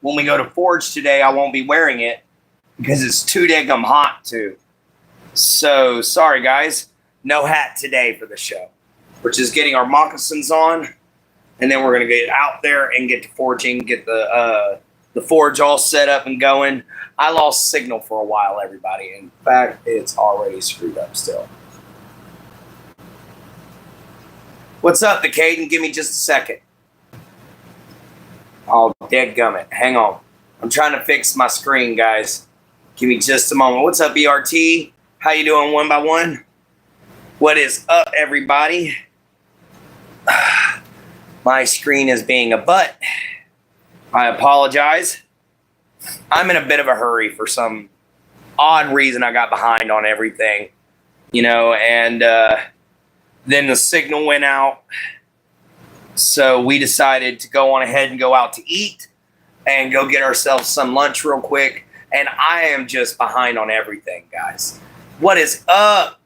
when we go to forge today, I won't be wearing it because it's too daggum hot too. So sorry guys, no hat today for the show. We're just getting our moccasins on, and then we're gonna get out there and get to forging, get the forge all set up and going. I lost signal for a while, everybody. In fact, it's already screwed up still. What's up, the Caden? Give me just a second. Oh, dadgummit. Hang on. I'm trying to fix my screen, guys. Give me just a moment. What's up, ERT? How you doing, one by one? What is up, everybody? My screen is being a butt. I apologize. I'm in a bit of a hurry for some odd reason. I got behind on everything, you know, and then the signal went out. So we decided to go on ahead and go out to eat and go get ourselves some lunch real quick. And I am just behind on everything, guys. What is up?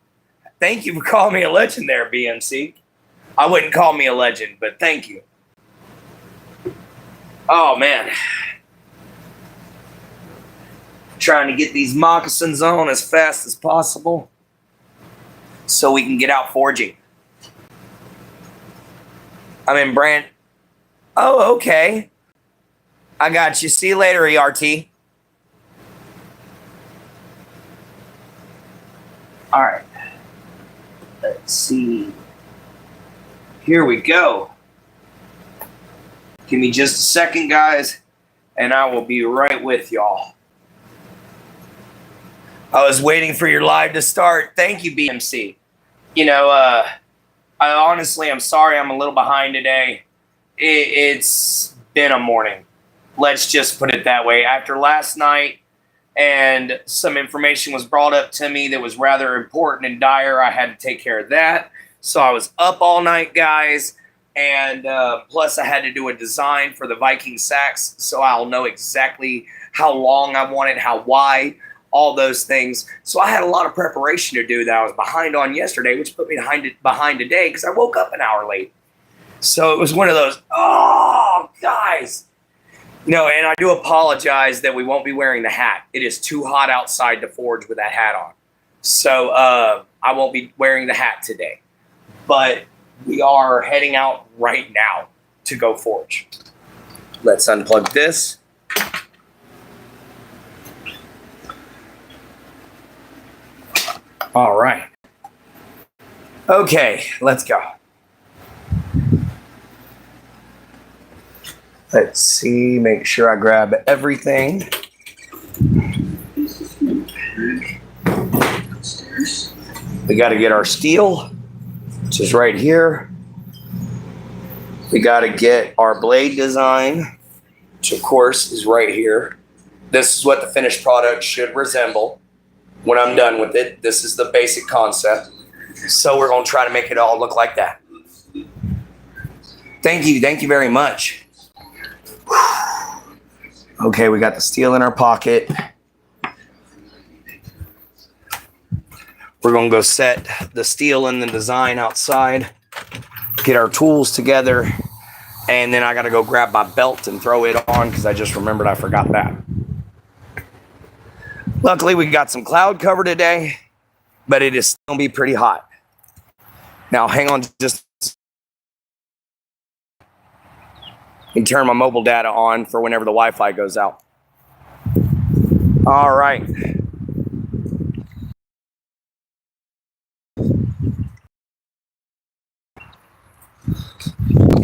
Thank you for calling me a legend there, BMC. I wouldn't call me a legend, but thank you. Oh, man. Trying to get these moccasins on as fast as possible so we can get out forging. I'm in Brand. Oh, okay. I got you. See you later, ERT. All right. Let's see. Here we go. Give me just a second, guys, and I will be right with y'all. I was waiting for your live to start. Thank you, BMC. You know, I'm sorry I'm a little behind today. It's been a morning. Let's just put it that way. After last night, and some information was brought up to me that was rather important and dire, I had to take care of that. So I was up all night, guys. And plus I had to do a design for the Viking sacks, so I'll know exactly how long I want it, how wide, all those things. So I had a lot of preparation to do that I was behind on yesterday, which put me behind today because I woke up an hour late. So it was one of those, oh, guys. You know, and I do apologize that we won't be wearing the hat. It is too hot outside to forge with that hat on. So I won't be wearing the hat today. But we are heading out right now to go forge. Let's unplug this. All right. Okay, let's go. Let's see, make sure I grab everything. We got to get our steel, which is right here. We got to get our blade design, which of course is right here. This is what the finished product should resemble when I'm done with it. This is the basic concept. So we're going to try to make it all look like that. Thank you very much. Okay, we got the steel in our pocket. We're going to go set the steel and the design outside, get our tools together, and then I got to go grab my belt and throw it on because I just remembered I forgot that. Luckily, we got some cloud cover today, but it is still going to be pretty hot. Now, hang on just. And turn my mobile data on for whenever the Wi-Fi goes out. All right.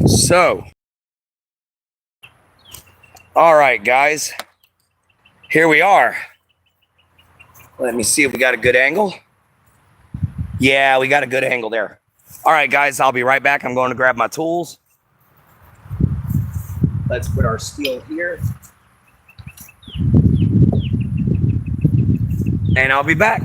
So, all right, guys. Here we are. Let me see if we got a good angle. Yeah, we got a good angle there. All right, guys, I'll be right back. I'm going to grab my tools. Let's put our steel here. And I'll be back.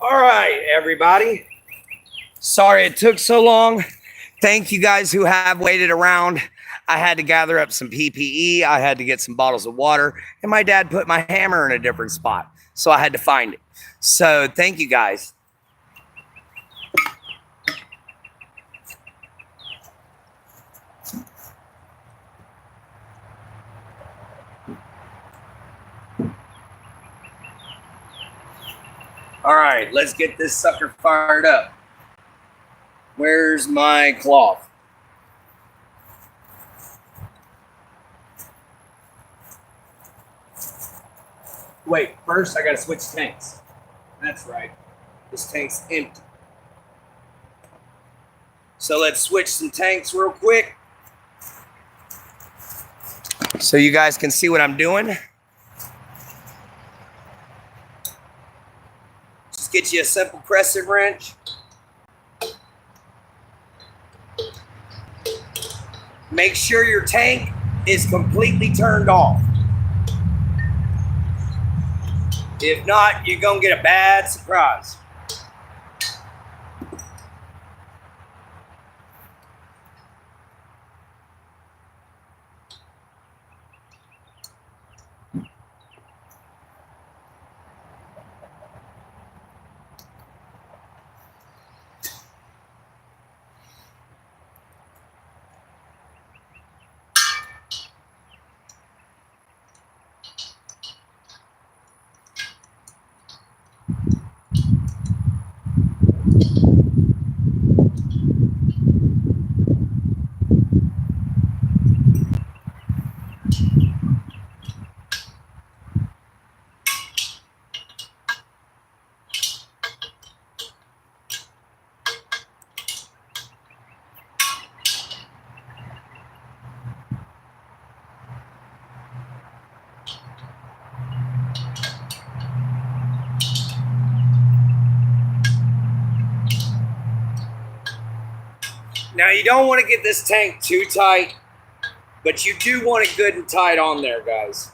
All right, everybody. Sorry it took so long. Thank you guys who have waited around. I had to gather up some PPE. I had to get some bottles of water. And my dad put my hammer in a different spot. So I had to find it. So thank you guys. All right, let's get this sucker fired up. Where's my cloth? Wait, first I gotta switch tanks. That's right. This tank's empty. So let's switch some tanks real quick so you guys can see what I'm doing. Just get you a simple crescent wrench. Make sure your tank is completely turned off. If not, you're gonna get a bad surprise. Now you don't want to get this tank too tight, but you do want it good and tight on there, guys.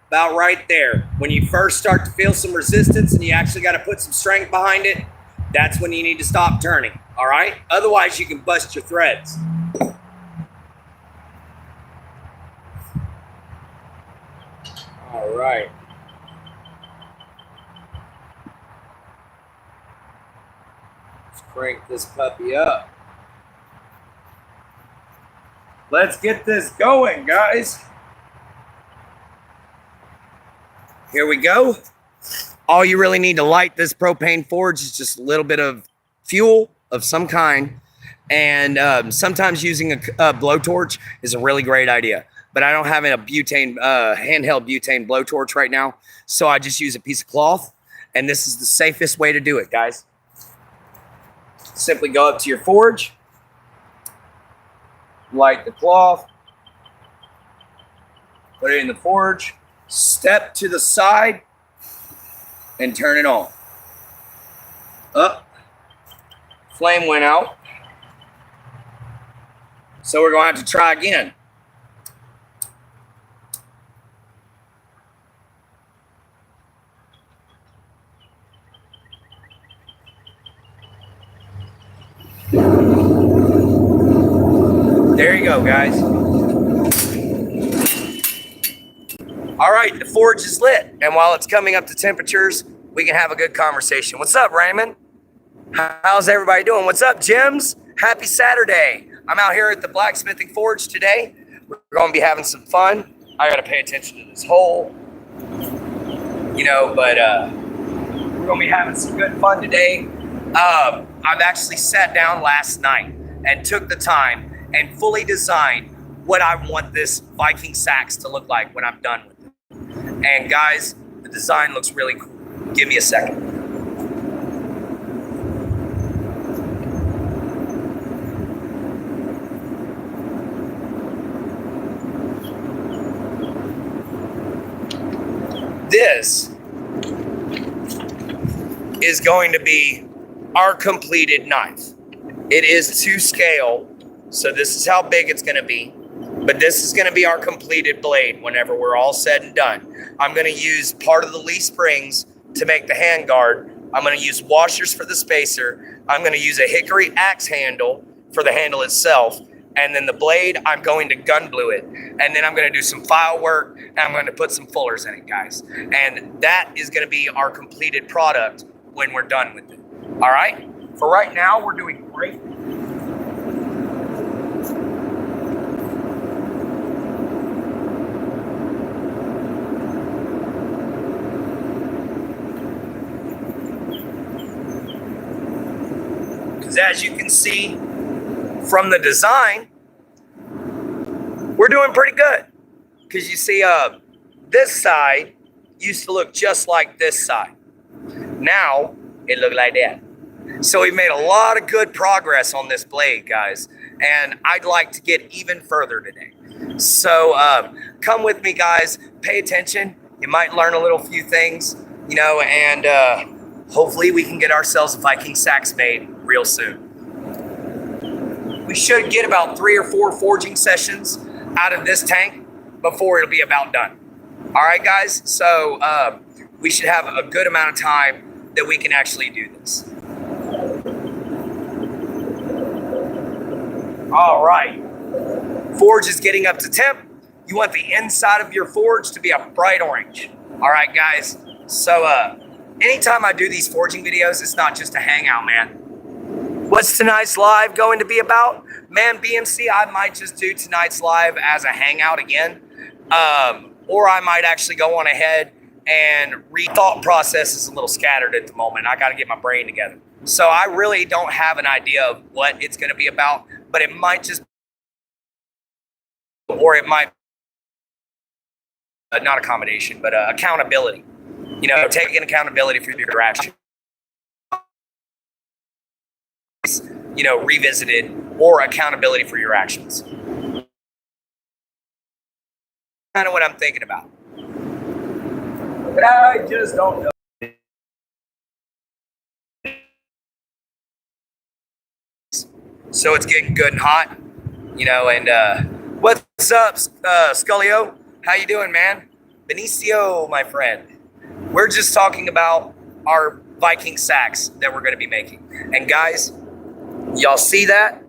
About right there. When you first start to feel some resistance and you actually got to put some strength behind it, that's when you need to stop turning, all right? Otherwise, you can bust your threads. All right. Let's crank this puppy up. Let's get this going, guys. Here we go. All you really need to light this propane forge is just a little bit of fuel of some kind. And sometimes using a blowtorch is a really great idea. But I don't have a butane, handheld butane blowtorch right now. So I just use a piece of cloth. And this is the safest way to do it, guys. Simply go up to your forge. Light the cloth. Put it in the forge. Step to the side and turn it on. Up. Flame went out. So we're going to have to try again. There you go, guys. All right, the forge is lit. And while it's coming up to temperatures, we can have a good conversation. What's up, Raymond? How's everybody doing? What's up, Jims? Happy Saturday. I'm out here at the blacksmithing forge today. We're going to be having some fun. I got to pay attention to this hole, but we're going to be having some good fun today. I've actually sat down last night and took the time and fully designed what I want this Viking sax to look like when I'm done with it. And guys, the design looks really cool. Give me a second. This is going to be our completed knife. It is to scale, so this is how big it's going to be. But this is going to be our completed blade whenever we're all said and done. I'm going to use part of the leaf springs to make the handguard. I'm going to use washers for the spacer. I'm going to use a hickory axe handle for the handle itself. And then the blade, I'm going to gun blue it. And then I'm going to do some file work, and I'm going to put some fullers in it, guys. And that is going to be our completed product when we're done with it. All right? For right now, we're doing great. Because as you can see from the design, we're doing pretty good. Because you see, this side used to look just like this side. Now, it looked like that. So we made a lot of good progress on this blade, guys. And I'd like to get even further today. So come with me, guys. Pay attention. You might learn a little few things, you know, and hopefully we can get ourselves a Viking sax made real soon. We should get about 3 or 4 forging sessions out of this tank before it'll be about done. All right, guys? So we should have a good amount of time that we can actually do this. All right. Forge is getting up to temp. You want the inside of your forge to be a bright orange. All right, guys? So anytime I do these forging videos, it's not just a hangout, man. What's tonight's live going to be about? Man, BMC, I might just do tonight's live as a hangout again. Or I might actually go on ahead and thought process is a little scattered at the moment. I got to get my brain together. So I really don't have an idea of what it's going to be about, but it might just, or it might, not accommodation, but accountability. You know, taking accountability for your action. You know, revisited, or accountability for your actions. Kind of what I'm thinking about. But I just don't know. So it's getting good and hot, you know, and what's up, Scullio? How you doing, man? Benicio, my friend. We're just talking about our Viking sax that we're going to be making. And guys, y'all see that?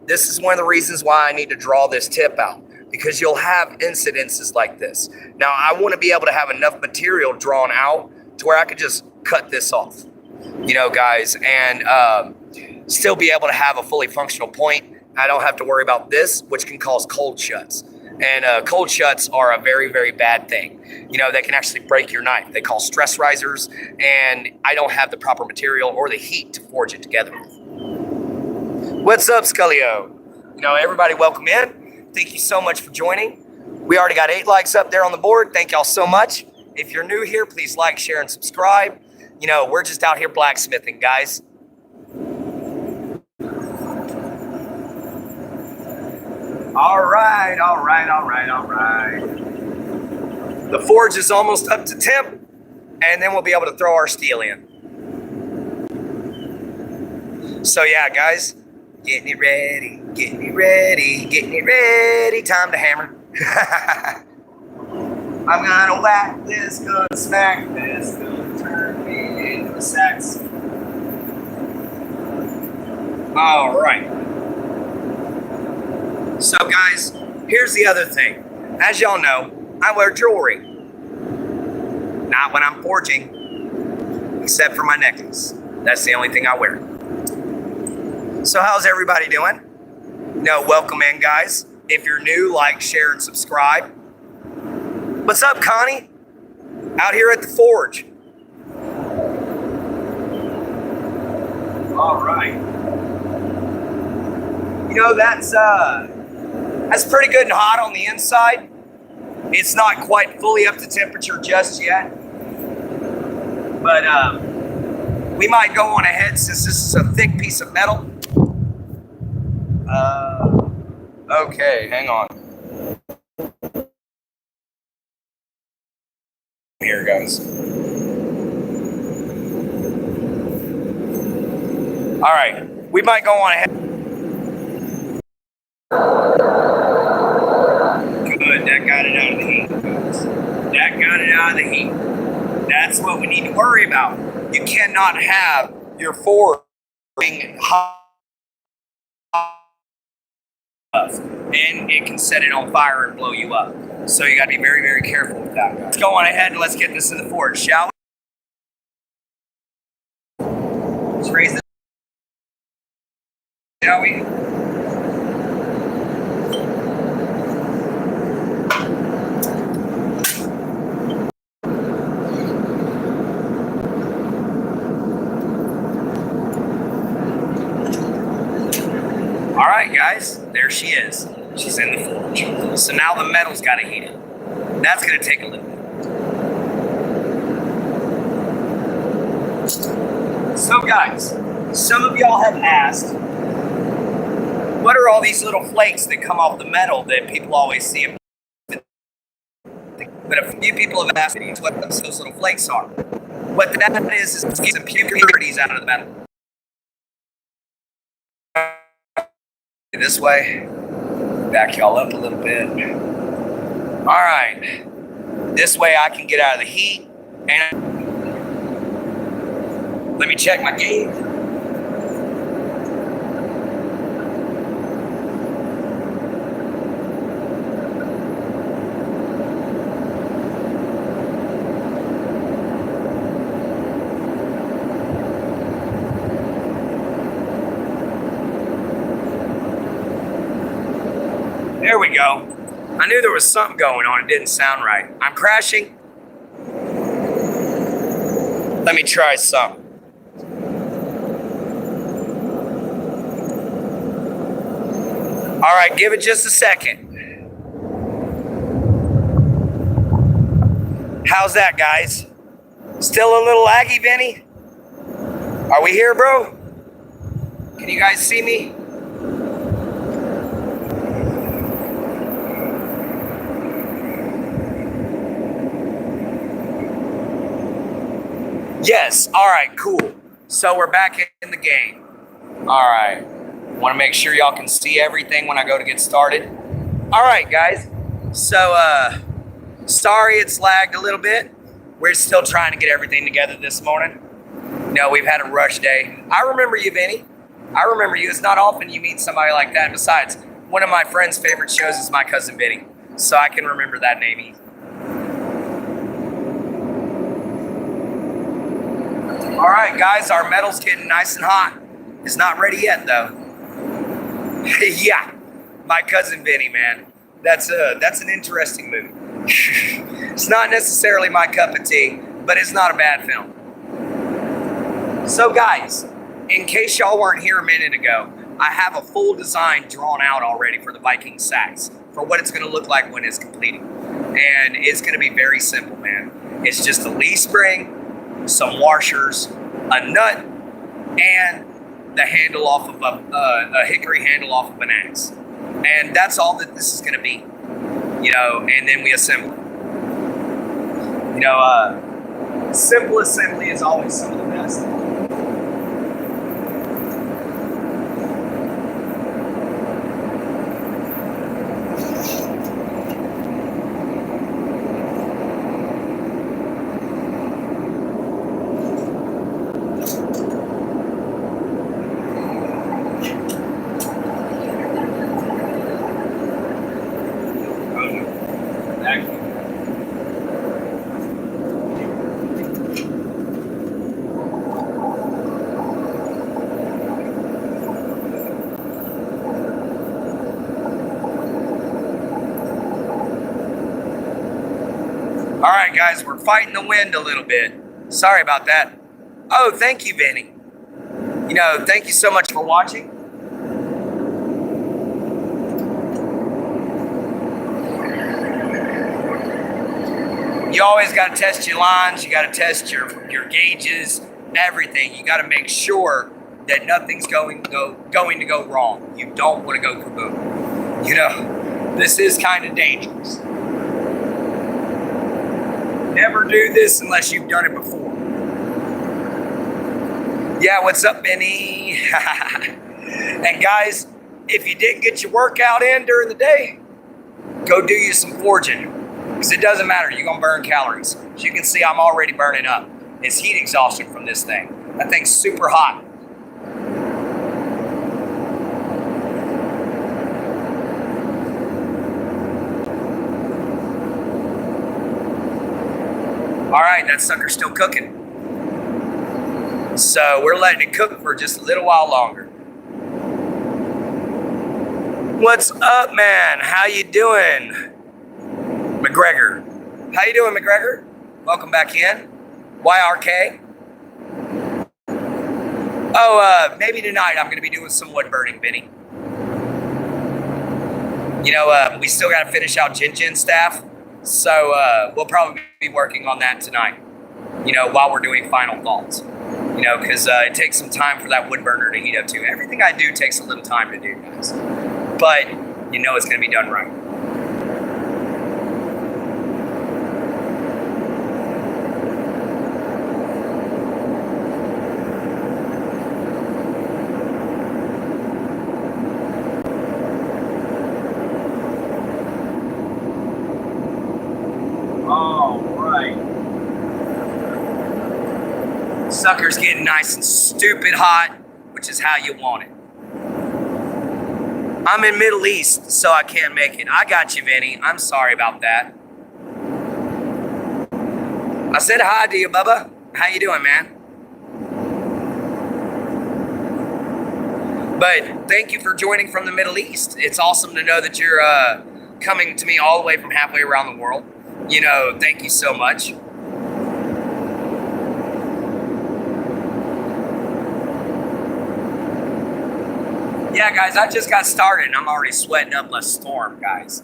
This is one of the reasons why I need to draw this tip out, because you'll have incidences like this. Now, I want to be able to have enough material drawn out to where I could just cut this off, you know, guys, and still be able to have a fully functional point. I don't have to worry about this, which can cause cold shuts. And cold shuts are a very, very bad thing. You know, they can actually break your knife. They call stress risers, and I don't have the proper material or the heat to forge it together with. What's up, Scullio? You know, everybody welcome in. Thank you so much for joining. We already got 8 likes up there on the board. Thank y'all so much. If you're new here, please like, share, and subscribe. You know, we're just out here blacksmithing, guys. All right. The forge is almost up to temp, and then we'll be able to throw our steel in. So yeah, guys, getting it ready, time to hammer. I'm gonna whack this, gonna smack this, gonna turn me into a sax. All right. So guys, here's the other thing. As y'all know, I wear jewelry. Not when I'm forging, except for my necklace. That's the only thing I wear. So how's everybody doing? No, welcome in, guys. If you're new, like, share, and subscribe. What's up, Connie? Out here at the forge. All right. You know, that's pretty good and hot on the inside. It's not quite fully up to temperature just yet. But we might go on ahead, since this is a thick piece of metal. Okay, hang on. Here, guys. All right, we might go on ahead. got it out of the heat, guys. That got it out of the heat. That's what we need to worry about. You cannot have your Ford being hot and it can set it on fire and blow you up. So you got to be very, very careful with that, guys. Let's go on ahead and let's get this in the Ford, shall we? Let's raise this, shall we? All right, guys, there she is. She's in the forge. So now the metal's got to heat it. That's going to take a little bit. So, guys, some of y'all have asked, what are all these little flakes that come off the metal that people always see? But a few people have asked me what those little flakes are. What that is get some impurities out of the metal. This way, back y'all up a little bit. All right, this way I can get out of the heat, and let me check my gauge. There we go. I knew there was something going on. It didn't sound right. I'm crashing. Let me try something. All right, give it just a second. How's that, guys? Still a little laggy, Vinny? Are we here, bro? Can you guys see me? Yes. All right, cool. So we're back in the game. All right. Want to make sure y'all can see everything when I go to get started. All right, guys. So, sorry it's lagged a little bit. We're still trying to get everything together this morning. No, we've had a rush day. I remember you, Vinny. I remember you. It's not often you meet somebody like that. Besides, one of my friend's favorite shows is My Cousin Vinny. So I can remember that name easy. All right, guys, our metal's getting nice and hot. It's not ready yet, though. Yeah, My Cousin Vinny, man. That's an interesting movie. It's not necessarily my cup of tea, but it's not a bad film. So, guys, in case y'all weren't here a minute ago, I have a full design drawn out already for the Viking Sax, for what it's going to look like when it's completed. And it's going to be very simple, man. It's just a leaf spring, some washers, a nut, and the handle off of a hickory handle off of an axe. And that's all that this is going to be, you know, and then we assemble it. You know, simple assembly is always some of the best. All right, guys, we're fighting the wind a little bit. Sorry about that. Oh, thank you, Vinny. You know, thank you so much for watching. You always got to test your lines. You got to test your gauges, everything. You got to make sure that nothing's going to go wrong. You don't want to go kaboom. You know, this is kind of dangerous. Never do this unless you've done it before. Yeah, what's up, Benny? And guys, if you didn't get your workout in during the day, go do you some forging. Because it doesn't matter, you're gonna burn calories. As you can see, I'm already burning up. It's heat exhaustion from this thing. That thing's super hot. All right, that sucker's still cooking. So we're letting it cook for just a little while longer. What's up, man? How you doing? McGregor. How you doing, McGregor? Welcome back in. YRK. Oh, maybe tonight I'm going to be doing some wood burning, Benny. You know, we still got to finish out Jin staff. So we'll probably be working on that tonight, you know, while we're doing final thoughts. You know, because it takes some time for that wood burner to heat up too. Everything I do takes a little time to do, guys. But you know it's going to be done right. All right. Sucker's getting nice and stupid hot, which is how you want it. I'm in Middle East, so I can't make it. I got you, Vinny. I'm sorry about that. I said hi to you, Bubba. How you doing, man? But thank you for joining from the Middle East. It's awesome to know that you're coming to me all the way from halfway around the world. You know, thank you so much. Yeah, guys, I just got started and I'm already sweating up a storm, guys.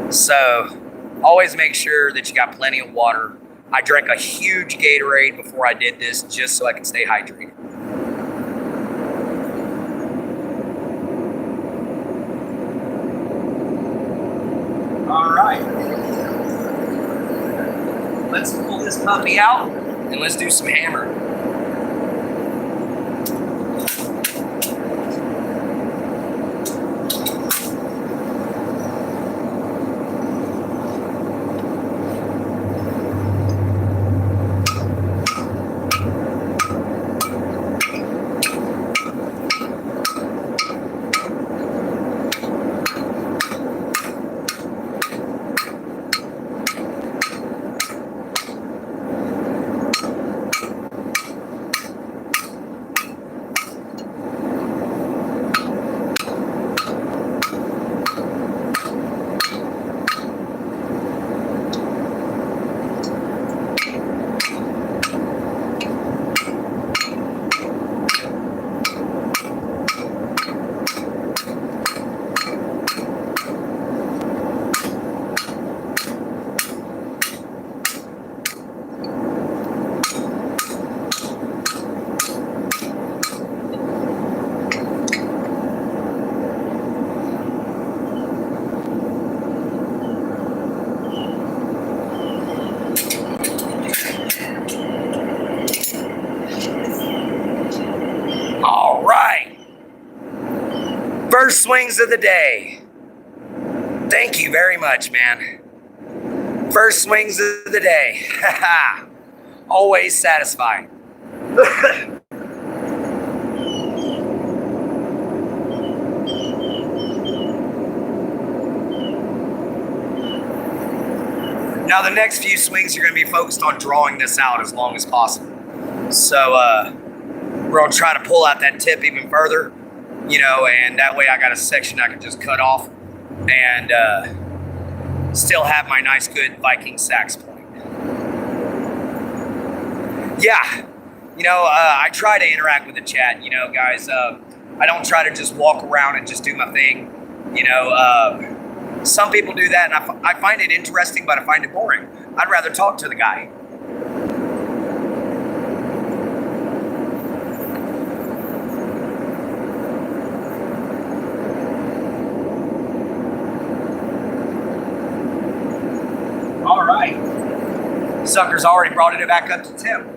So, always make sure that you got plenty of water. I drank a huge Gatorade before I did this just so I could stay hydrated. All right. Let's pull this puppy out and let's do some hammering. First swings of the day. Thank you very much, man. First swings of the day. Always satisfying. Now the next few swings you're going to be focused on drawing this out as long as possible. So we're going to try to pull out that tip even further. You know, and that way I got a section I can just cut off and still have my nice good Viking sax point. Yeah, you know, I try to interact with the chat, you know, guys. I don't try to just walk around and just do my thing. You know, some people do that, and I find it interesting, but I find it boring. I'd rather talk to the guy. All right. Sucker's already brought it back up to temp.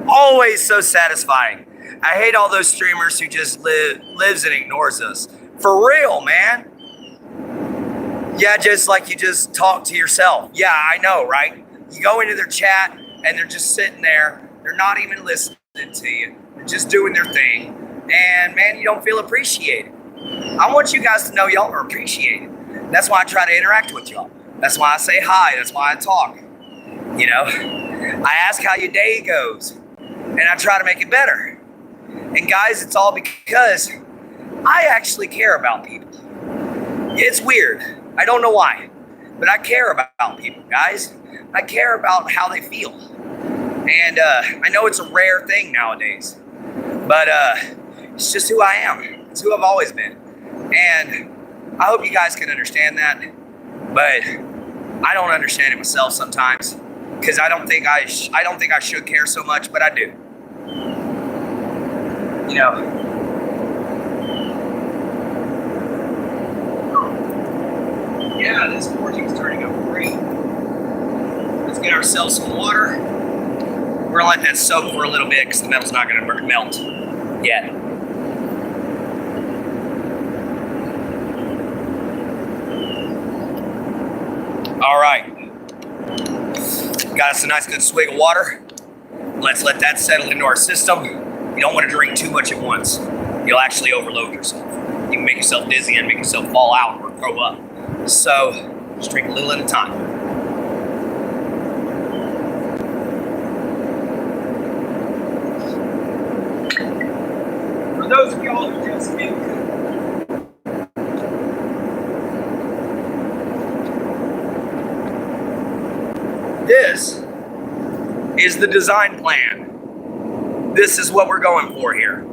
Always so satisfying. I hate all those streamers who just lives and ignores us. For real, man. Yeah, just like you just talk to yourself. Yeah, I know, right? You go into their chat and they're just sitting there. They're not even listening to you. They're just doing their thing. And man, you don't feel appreciated. I want you guys to know y'all are appreciated. That's why I try to interact with y'all. That's why I say hi. That's why I talk. You know, I ask how your day goes and I try to make it better. And guys, it's all because I actually care about people. It's weird. I don't know why, but I care about people, guys. I care about how they feel. And I know it's a rare thing nowadays, but it's just who I am. It's who I've always been. And I hope you guys can understand that, but I don't understand it myself sometimes because I don't think I should care so much, but I do. You know. Yeah, this morning's turning out great. Let's get ourselves some water. We're gonna let that soak for a little bit because the metal's not gonna melt yet. All right. Got us a nice good swig of water. Let's let that settle into our system. You don't want to drink too much at once. You'll actually overload yourself. You can make yourself dizzy and make yourself fall out or throw up. So, just drink a little at a time. For those of y'all who just came in, this is the design plan. This is what we're going for here.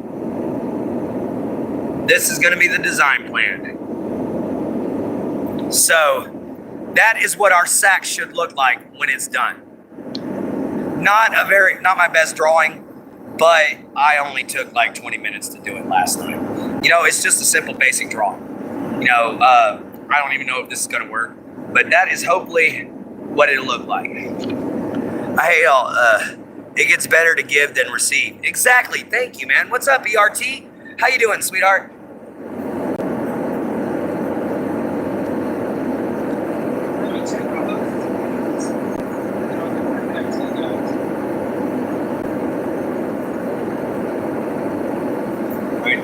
This is going to be the design plan. So that is what our sack should look like when it's done. Not my best drawing, but I only took like 20 minutes to do it last time. You know, it's just a simple basic drawing. You know, I don't even know if this is going to work, but that is hopefully what it'll look like. I hate all, it gets better to give than receive. Exactly. Thank you, man. What's up, ERT? How you doing, sweetheart?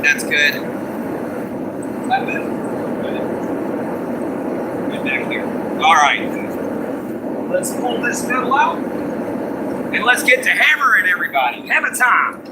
That's good. Good back here. All right. Let's pull this metal out and let's get to hammering, everybody. Hammer time.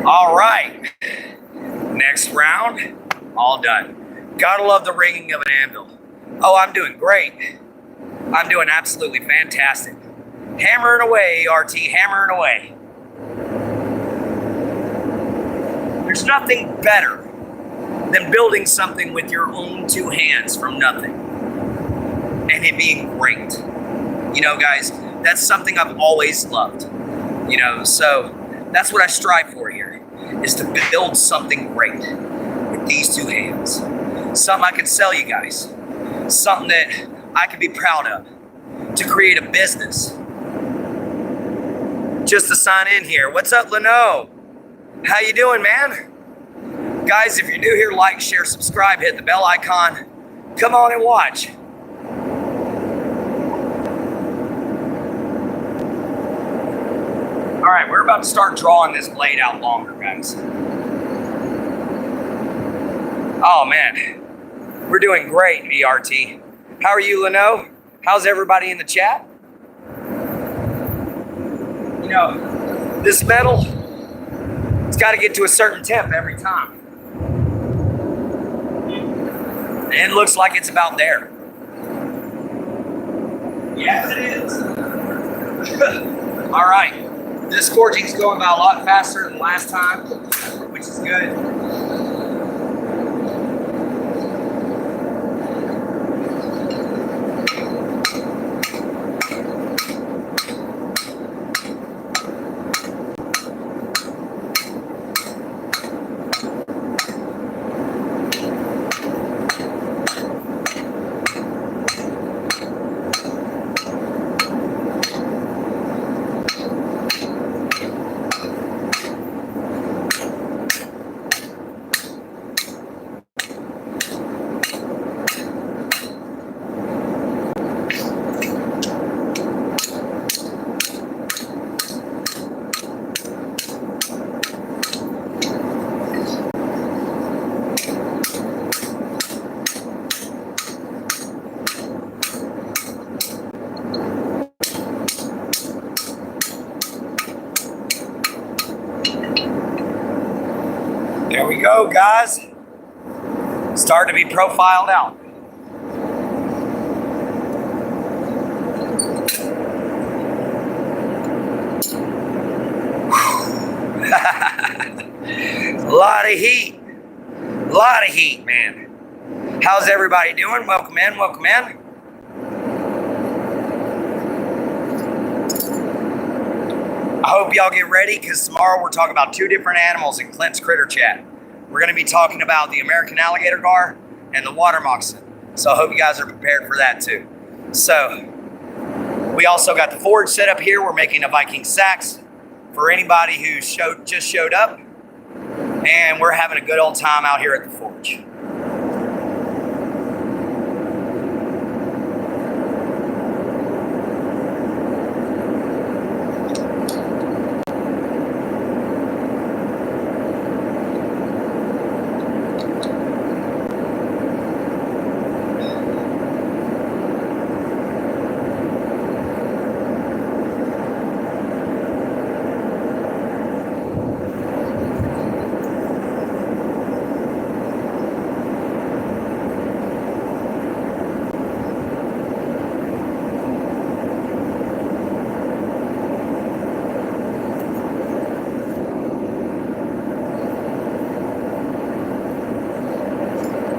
All right, next round, all done. Gotta love the ringing of an anvil. Oh, I'm doing great. I'm doing absolutely fantastic. Hammering away, RT, hammering away. There's nothing better than building something with your own two hands from nothing and it being great. You know, guys, that's something I've always loved. You know, so that's what I strive for here, is to build something great with these two hands. Something I can sell you guys. Something that I can be proud of. To create a business. Just to sign in here. What's up, Leno? How you doing, man? Guys, if you're new here, like, share, subscribe, hit the bell icon. Come on and watch. All right, we're about to start drawing this blade out longer, guys. Oh, man. We're doing great, ERT. How are you, Leno? How's everybody in the chat? You know, this metal, it's got to get to a certain temp every time. And it looks like it's about there. Yes, it is. All right. This forging's going about a lot faster than last time, which is good. There we go, guys. Starting to be profiled out. A lot of heat. A lot of heat, man. How's everybody doing? Welcome in, welcome in. I hope y'all get ready because tomorrow we're talking about two different animals in Clint's Critter Chat. We're going to be talking about the American alligator gar and the water moccasin. So I hope you guys are prepared for that too. So we also got the forge set up here. We're making a Viking sax for anybody who just showed up. And we're having a good old time out here at the forge.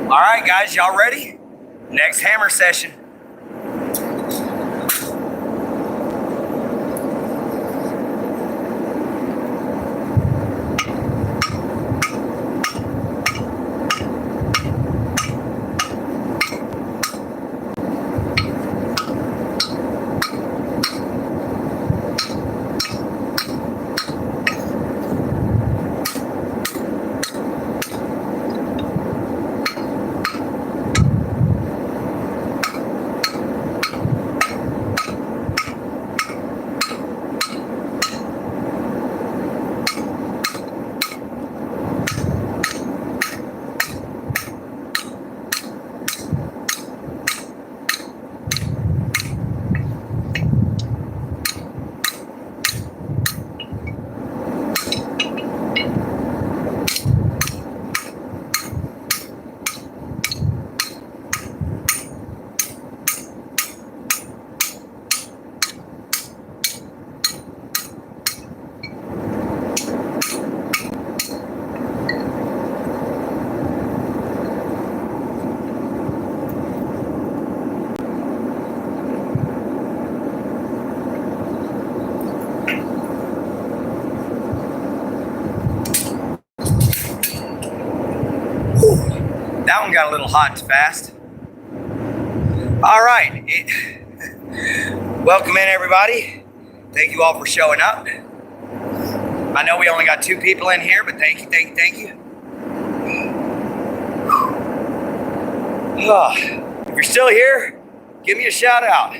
All right, guys, y'all ready? Next hammer session. That one got a little hot and fast. All right. Welcome in, everybody. Thank you all for showing up. I know we only got 2 people in here, but thank you. If you're still here, give me a shout out.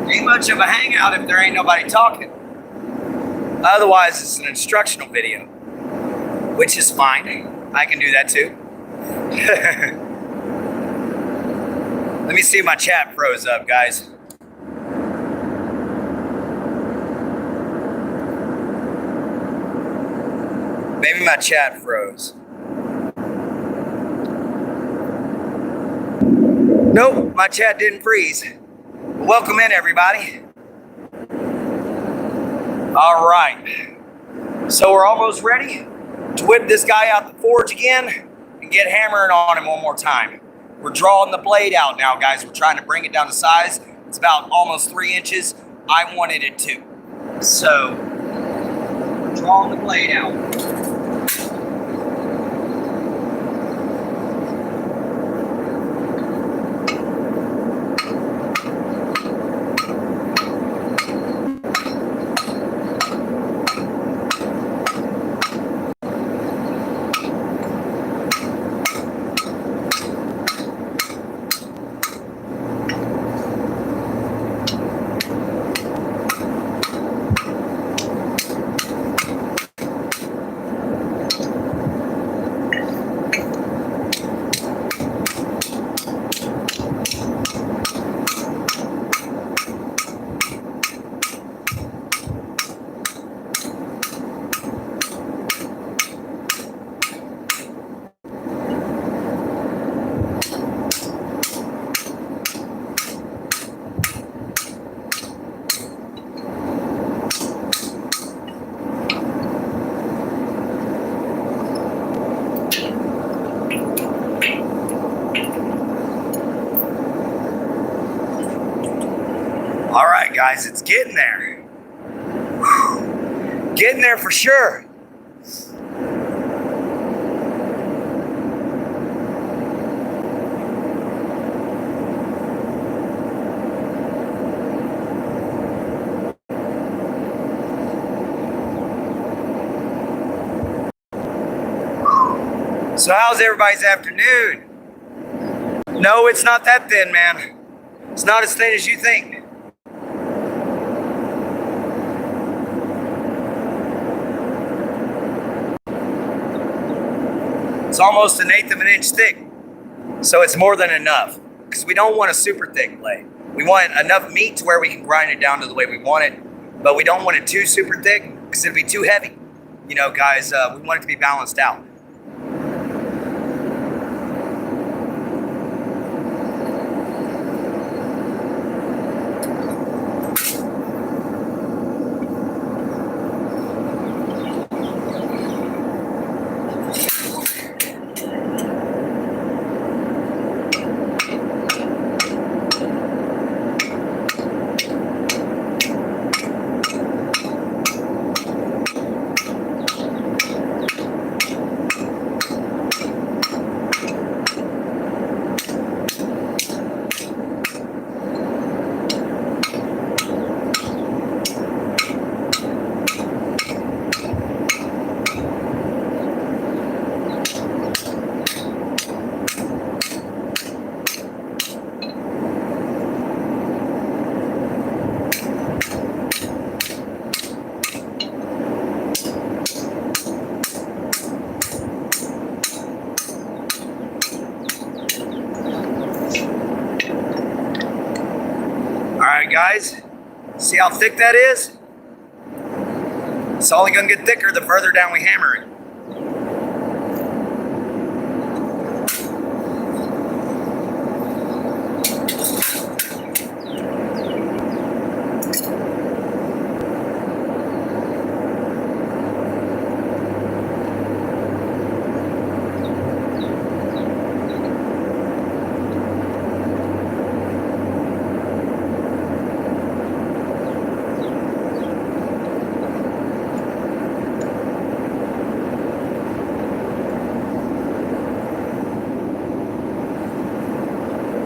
Ain't much of a hangout if there ain't nobody talking. Otherwise, it's an instructional video, which is fine. I can do that too. Let me see if my chat froze up, guys. Maybe my chat froze. Nope, my chat didn't freeze. Welcome in, everybody. All right. So we're almost ready to whip this guy out the forge again and get hammering on him one more time. We're drawing the blade out now, guys. We're trying to bring it down to size. It's about almost 3 inches. I wanted it 2. So, we're drawing the blade out. All right, guys, it's getting there. Whew. Getting there for sure. So how's everybody's afternoon? No, it's not that thin, man. It's not as thin as you think. It's almost 1/8 of an inch thick. So it's more than enough, because we don't want a super thick blade. We want enough meat to where we can grind it down to the way we want it, but we don't want it too super thick because it'll be too heavy. You know, guys, we want it to be balanced out. Guys, see how thick that is? It's only going to get thicker the further down we hammer it.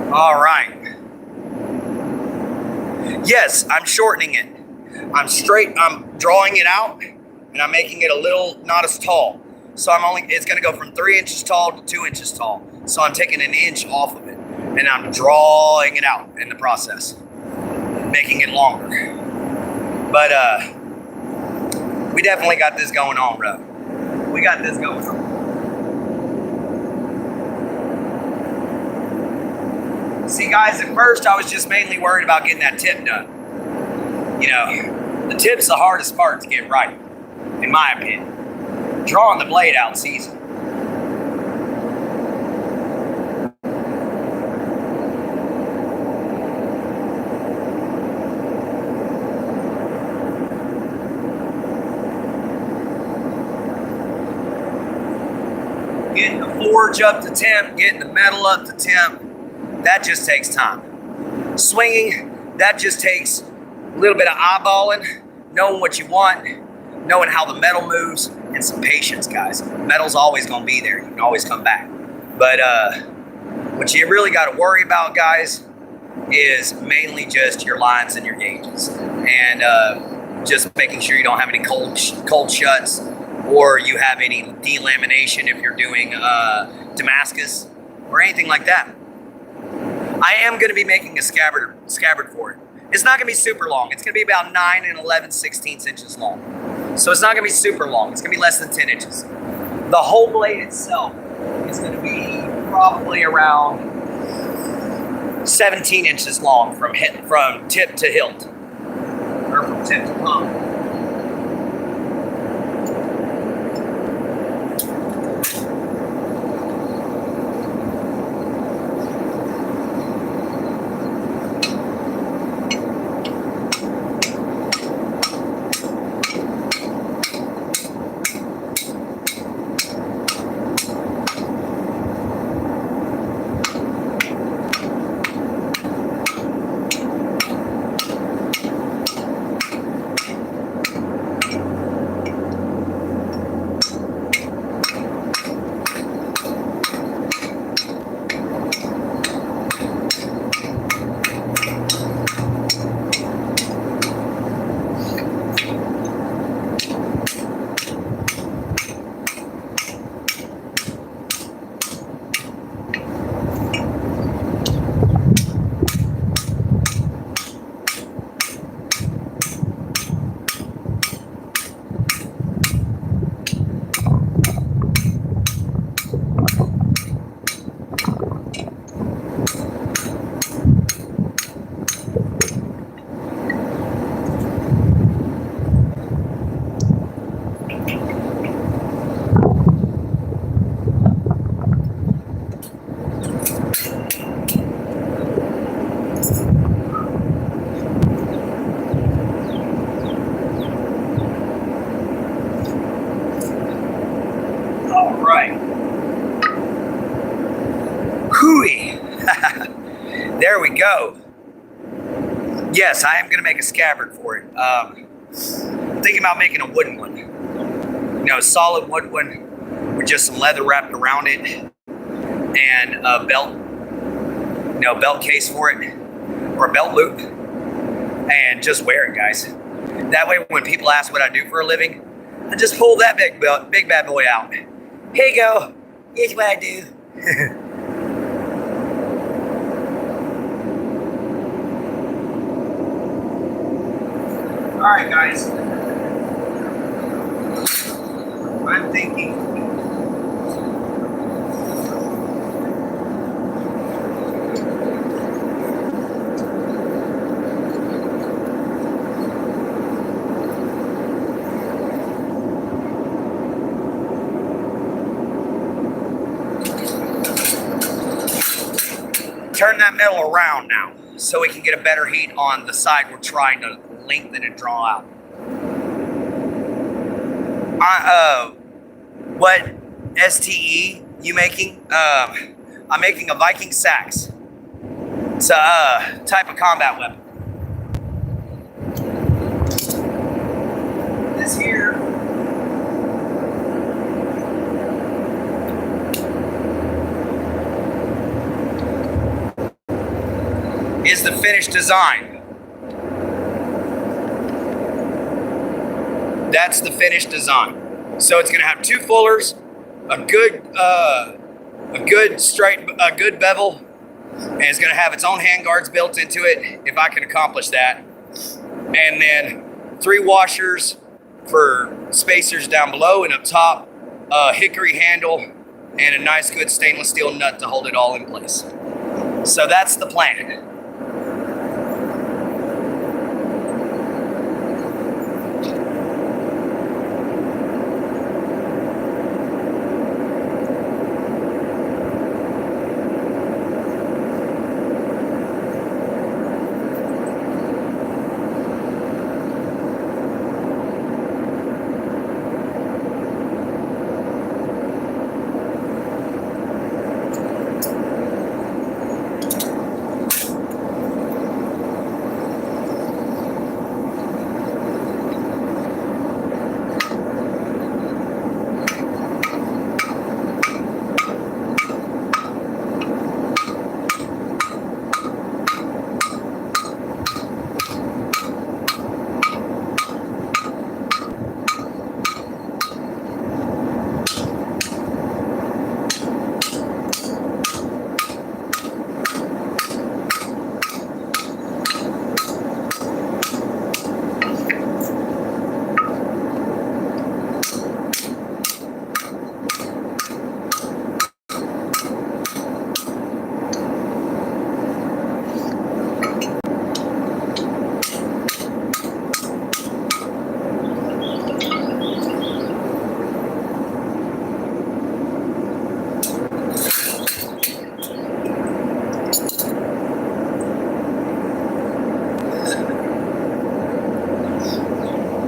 All right. Yes, I'm shortening it. I'm drawing it out, and I'm making it a little not as tall. So it's going to go from 3 inches tall to 2 inches tall. So I'm taking an inch off of it, and I'm drawing it out in the process, making it longer. But we definitely got this going on, bro. We got this going on. See, guys, at first I was just mainly worried about getting that tip done. You know, the tip's the hardest part to get right, in my opinion. Drawing the blade out's easy. Getting the forge up to temp, getting the metal up to temp, that just takes time. Swinging, that just takes a little bit of eyeballing, knowing what you want, knowing how the metal moves, and some patience, guys. Metal's always going to be there. You can always come back. But what you really got to worry about, guys, is mainly just your lines and your gauges. And just making sure you don't have any cold shuts, or you have any delamination if you're doing Damascus or anything like that. I am going to be making a scabbard for it. It's not going to be super long. It's going to be about 9 and 11/16 inches long. So it's not going to be super long. It's going to be less than 10 inches. The whole blade itself is going to be probably around 17 inches long from tip to hilt, or from tip to pump. There we go. Yes, I am going to make a scabbard for it. Thinking about making a wooden one. You know, a solid wood one with just some leather wrapped around it and a belt, belt case for it, or a belt loop, and just wear it, guys. That way, when people ask what I do for a living, I just pull that big bad boy out. Here you go. Here's what I do. All right, guys. I'm thinking. Turn that metal around now so we can get a better heat on the side we're trying to lengthen and draw out. What STE you making? I'm making a Viking sax. It's a type of combat weapon. This here is the finished design. That's the finished design. So it's going to have 2 fullers, a good bevel, and it's going to have its own handguards built into it if I can accomplish that. And then 3 washers for spacers down below and up top, a hickory handle, and a nice good stainless steel nut to hold it all in place. So that's the plan.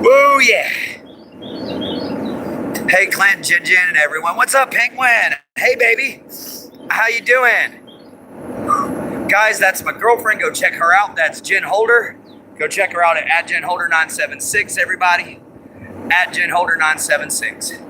Woo, yeah. Hey, Clint, Jen, and everyone. What's up, Penguin? Hey, baby. How you doing? Guys, that's my girlfriend. Go check her out. That's Jen Holder. Go check her out at @JenHolder976, everybody. @JenHolder976.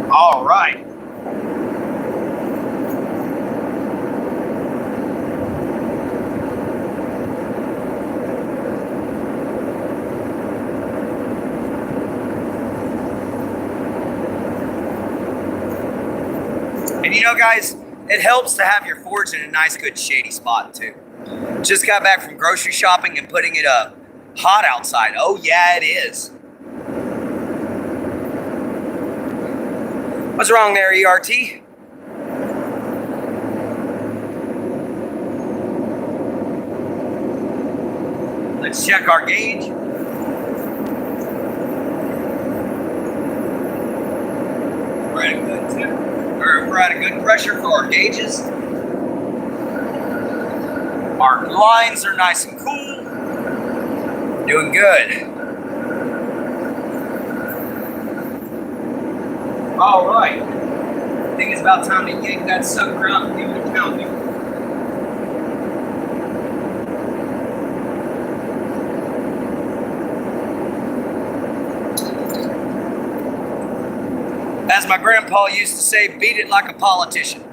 All right. And you know, guys, it helps to have your forge in a nice, good, shady spot, too. Just got back from grocery shopping and putting it up. Hot outside. Oh, yeah, it is. What's wrong there, ERT? Let's check our gauge. We're at a good pressure for our gauges. Our lines are nice and cool. Doing good. All right. I think it's about time to yank that sucker out and give it a counting. As my grandpa used to say, beat it like a politician.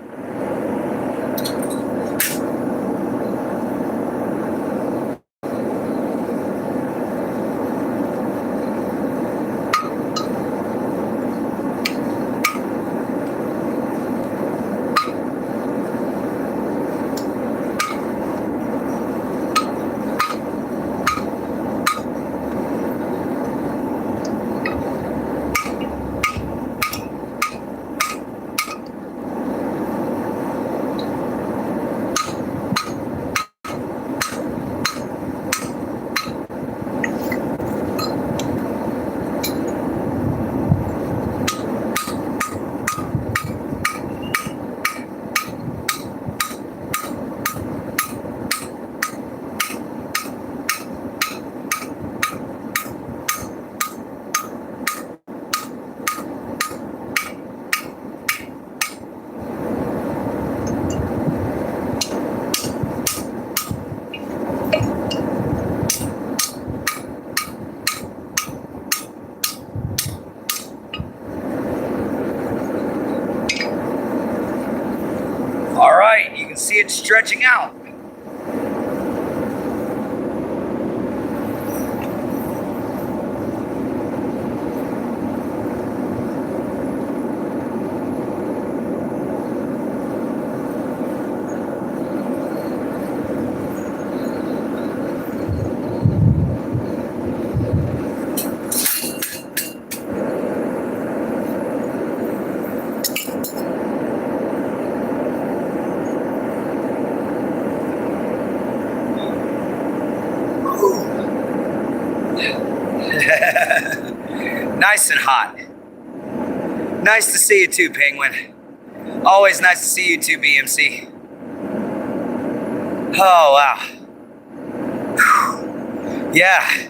stretching out. Nice and hot. Nice to see you too, Penguin. Always nice to see you too, BMC. Oh, wow. Whew. Yeah,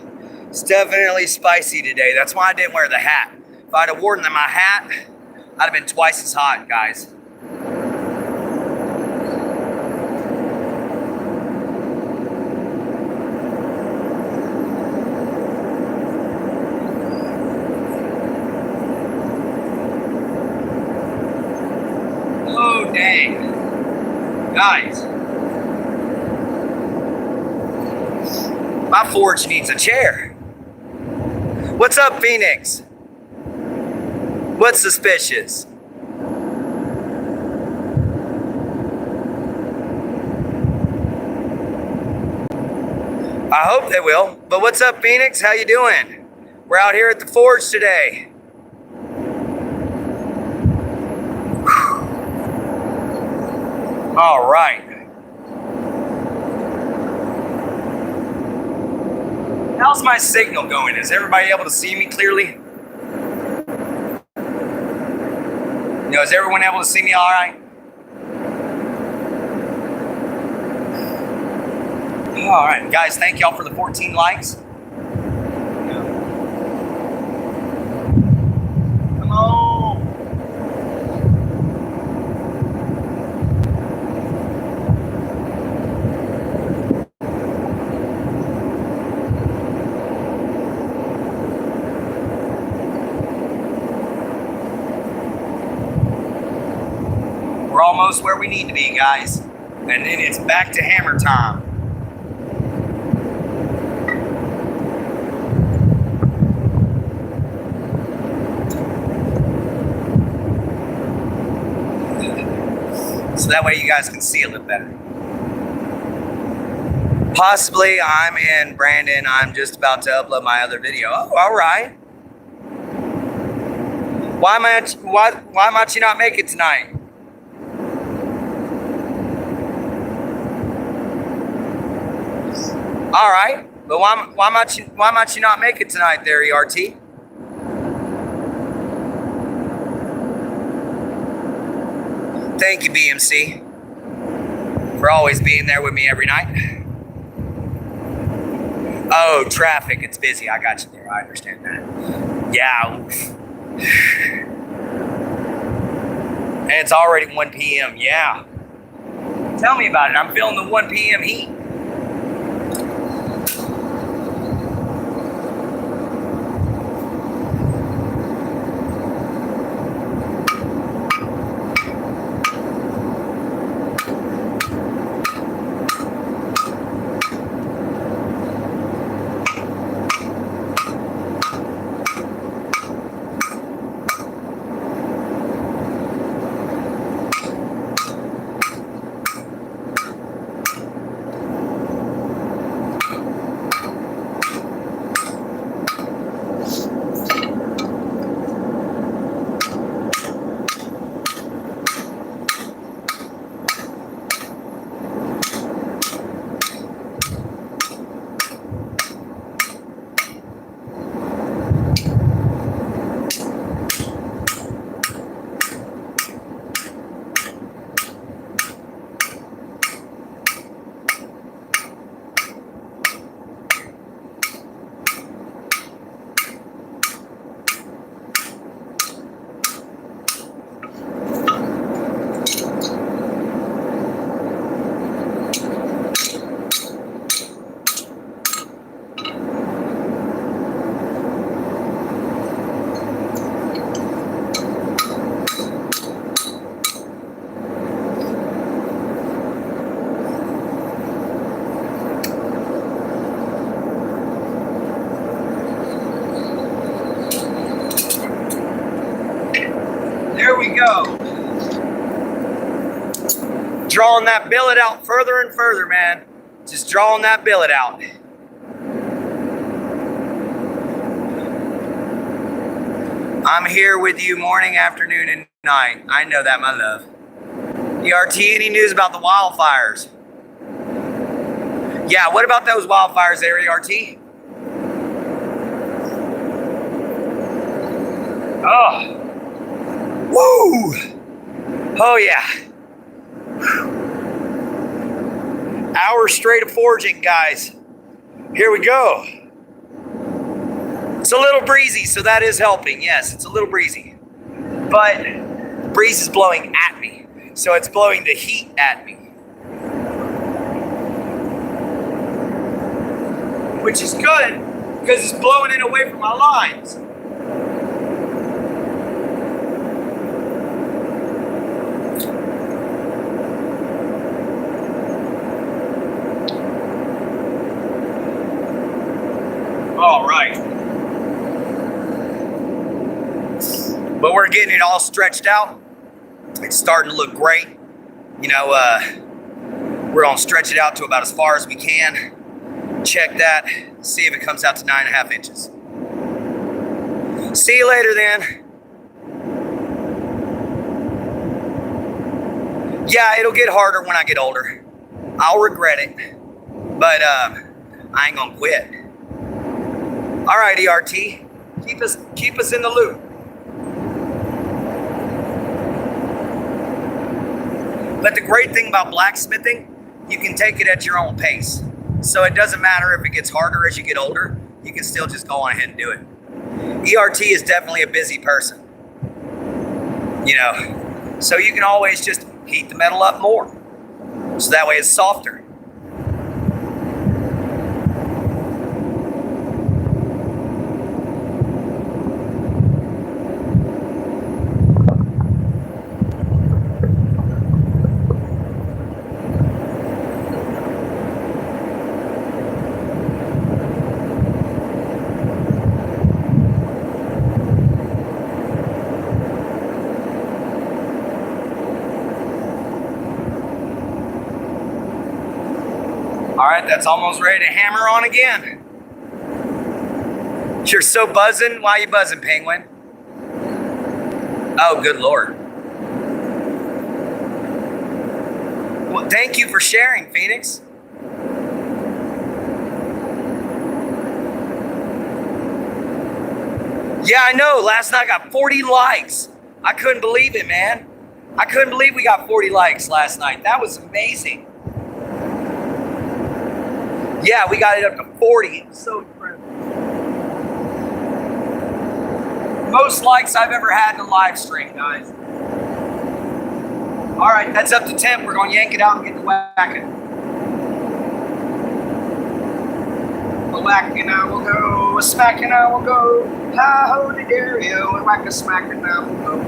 it's definitely spicy today. That's why I didn't wear the hat. If I'd have worn my hat, I'd have been twice as hot, guys. Oh, dang. Guys. My forge needs a chair. What's up, Phoenix? What's suspicious? I hope they will. But what's up, Phoenix? How you doing? We're out here at the forge today. All right. How's my signal going? Is everybody able to see me clearly? Is everyone able to see me all right? All right, guys, thank y'all for the 14 likes. Come on. We're almost where we need to be, guys. And then it's back to hammer time. So that way you guys can see a little better. Possibly I'm in Brandon. I'm just about to upload my other video. Oh, all right. Why might you not make it tonight? All right, but why might you not make it tonight there, ERT? Thank you, BMC, for always being there with me every night. Oh, traffic, it's busy. I got you there. I understand that. Yeah. And it's already 1 p.m. Yeah. Tell me about it. I'm feeling the 1 p.m. heat. drawing that billet out further and further, man. Just drawing that billet out. I'm here with you morning, afternoon, and night. I know that, my love. ERT, any news about the wildfires? Yeah, what about those wildfires there, ERT? Oh. Woo! Oh, yeah. Hour straight of foraging, guys. Here we go. It's a little breezy, so that is helping. Yes, it's a little breezy. But the breeze is blowing at me, so it's blowing the heat at me. Which is good, because it's blowing it away from my lines. All right. But we're getting it all stretched out. It's starting to look great. You know, we're gonna stretch it out to about as far as we can. Check that, see if it comes out to 9.5 inches. See you later then. Yeah, it'll get harder when I get older. I'll regret it, but I ain't gonna quit. All right, ERT, keep us in the loop. But the great thing about blacksmithing, you can take it at your own pace. So it doesn't matter if it gets harder as you get older, you can still just go on ahead and do it. ERT is definitely a busy person. You know, so you can always just heat the metal up more. So that way it's softer. All right, that's almost ready to hammer on again. You're so buzzing. Why are you buzzing, Penguin? Oh, good Lord. Well, thank you for sharing, Phoenix. Yeah, I know. Last night I got 40 likes. I couldn't believe it, man. I couldn't believe we got 40 likes last night. That was amazing. Yeah, we got it up to 40. It's so incredible. Most likes I've ever had in a live stream, guys. All right, that's up to 10. We're going to yank it out and get the whacking. A whacking I will go, a smacking I will go. Hi-ho, the area, a whack a smacking I will go.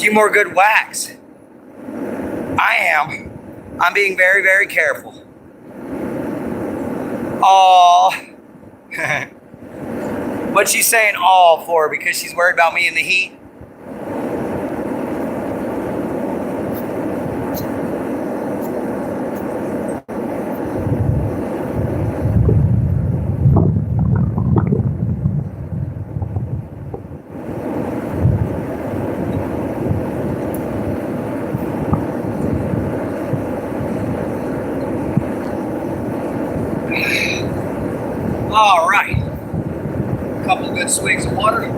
few more good whacks. I'm being very, very careful. Aw. What's she saying all for? Because she's worried about me in the heat? All right. A couple good swigs of water.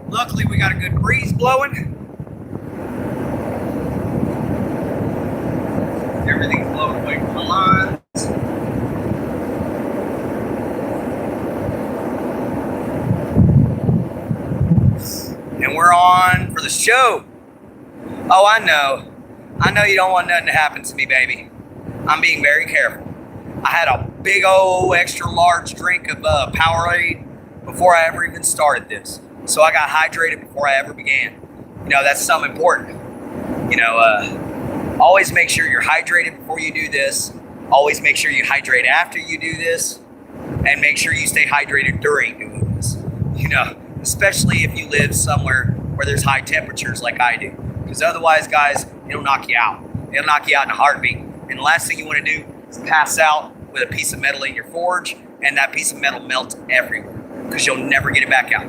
Luckily, we got a good breeze blowing. Everything's blowing away from the lines. And we're on for the show. Oh, I know. I know you don't want nothing to happen to me, baby. I'm being very careful. I had a big old extra large drink of Powerade before I ever even started this. So I got hydrated before I ever began. You know, that's something important. You know, always make sure you're hydrated before you do this. Always make sure you hydrate after you do this. And make sure you stay hydrated during doing this. You know, especially if you live somewhere where there's high temperatures like I do. Because otherwise, guys, it'll knock you out. It'll knock you out in a heartbeat. And the last thing you want to do is pass out with a piece of metal in your forge, and that piece of metal melts everywhere because you'll never get it back out.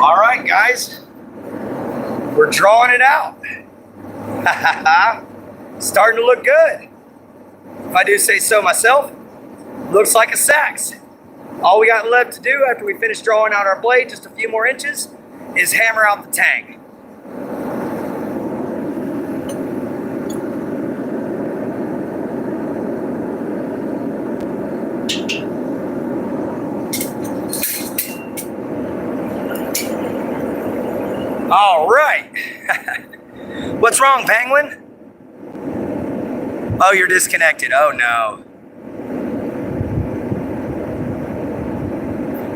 All right, guys, we're drawing it out. Starting to look good. If I do say so myself, looks like a sax. All we got left to do after we finish drawing out our blade, just a few more inches, is hammer out the tang. All right. What's wrong, Penguin? Oh, you're disconnected. Oh, no.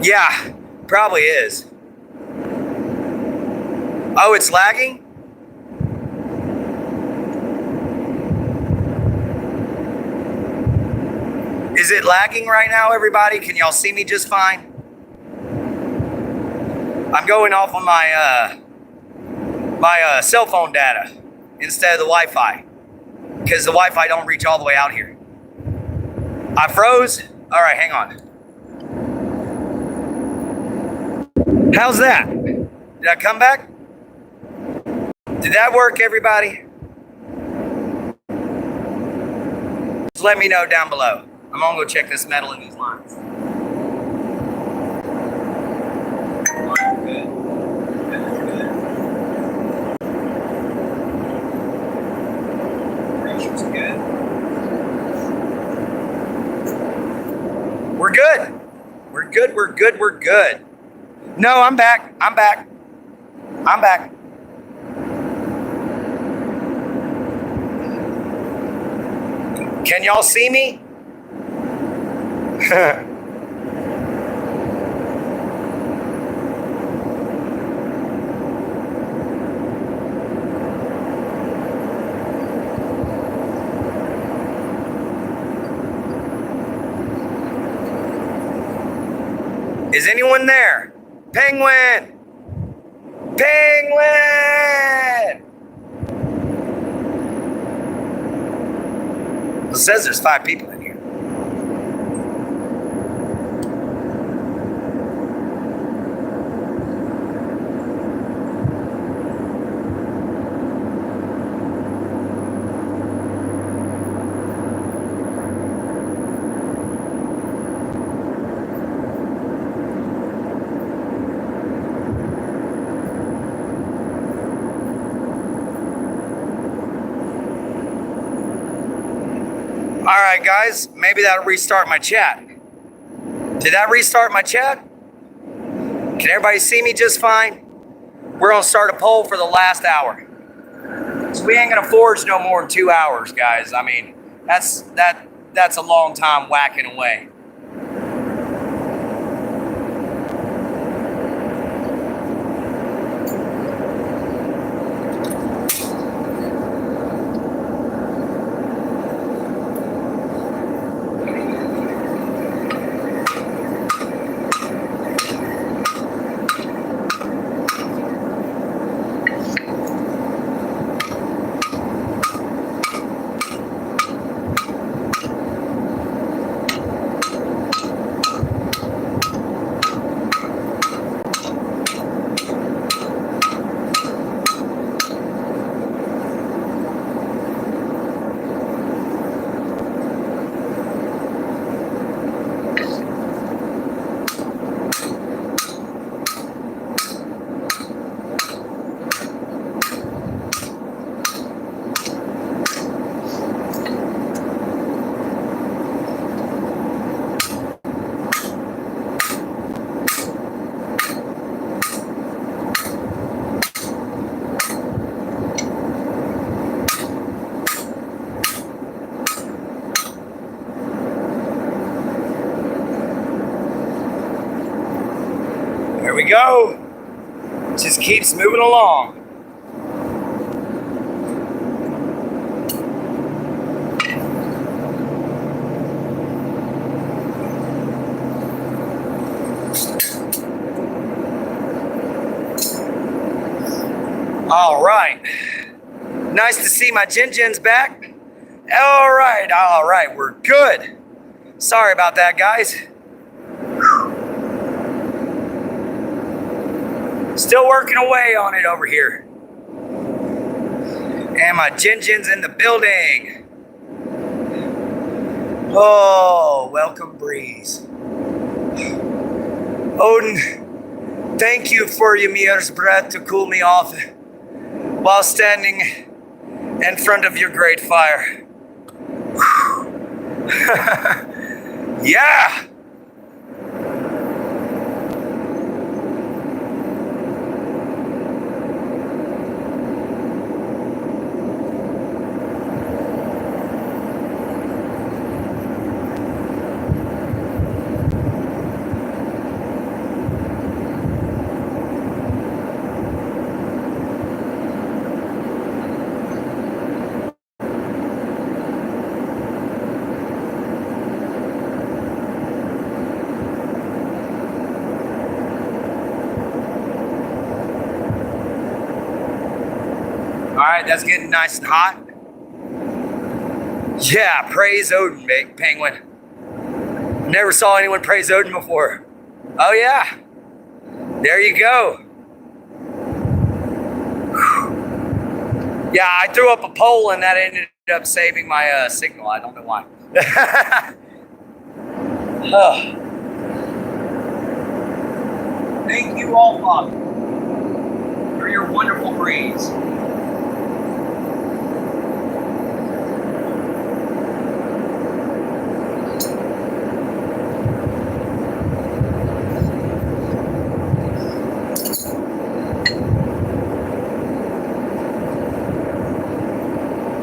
Yeah, probably is. Oh, it's lagging? Is it lagging right now, everybody? Can y'all see me just fine? I'm going off on my cell phone data instead of the Wi-Fi because the Wi-Fi don't reach all the way out here. I froze. All right, hang on. How's that? Did I come back? Did that work, everybody? Just let me know down below. I'm gonna go check this metal in these lines. Good. Pressure's good. We're good. We're good. We're good. We're good. No, I'm back. I'm back. I'm back. Can y'all see me? Penguin there. Penguin. Penguin. It says there's 5 people in here. All right, guys, maybe that'll restart my chat. Did that restart my chat? Can everybody see me just fine? We're gonna start a poll for the last hour. So we ain't gonna forge no more than 2 hours, guys. I mean, that's a long time whacking away. There we go. Just keeps moving along. All right. Nice to see my Jin-Jin's back. All right, we're good. Sorry about that, guys. Still working away on it over here. And my Jin-Jin's in the building. Oh, welcome breeze. Odin, thank you for Ymir's breath to cool me off while standing in front of your great fire. Yeah! All right, that's getting nice and hot. Yeah, praise Odin, Penguin. Never saw anyone praise Odin before. Oh yeah, there you go. Yeah, I threw up a poll and that ended up saving my signal. I don't know why. Thank you all, Father, for your wonderful breeze.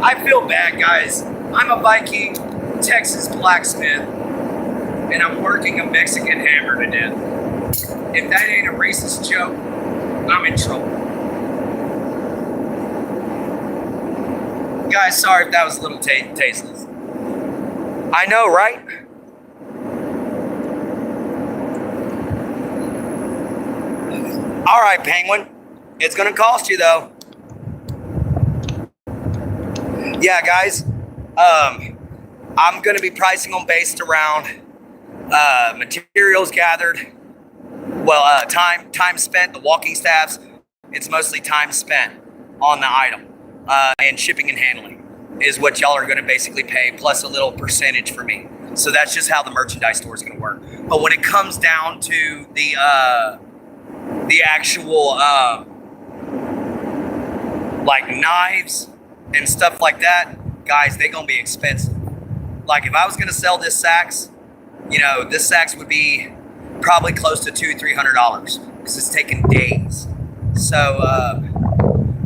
I feel bad, guys. I'm a Viking, Texas blacksmith, and I'm working a Mexican hammer to death. If that ain't a racist joke, I'm in trouble. Guys, sorry if that was a little tasteless. I know, right? All right, Penguin. It's going to cost you, though. Yeah, guys. I'm going to be pricing them based around materials gathered. Well, time spent, the walking staffs. It's mostly time spent on the item. And shipping and handling is what y'all are going to basically pay, plus a little percentage for me. So that's just how the merchandise store is going to work. But when it comes down to the actual like knives and stuff like that, guys, they're going to be expensive. Like if I was going to sell this sax, this sax would be probably close to $200-300 because it's taking days. So,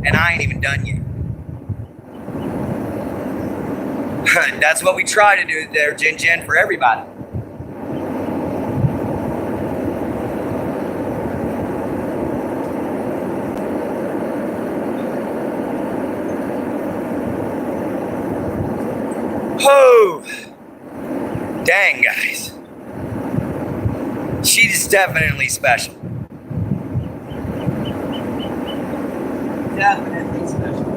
and I ain't even done yet. That's what we try to do there, Jen, for everybody. Oh, dang, guys. She's definitely special. Definitely special.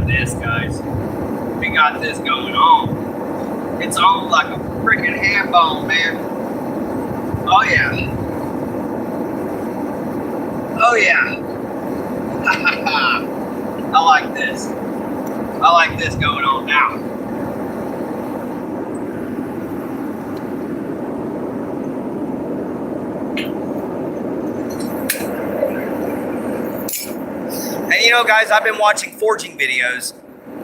This, guys. We got this going on. It's on like a freaking ham bone, man. Oh yeah. Oh yeah. I like this. I like this going on now. And guys, I've been watching forging videos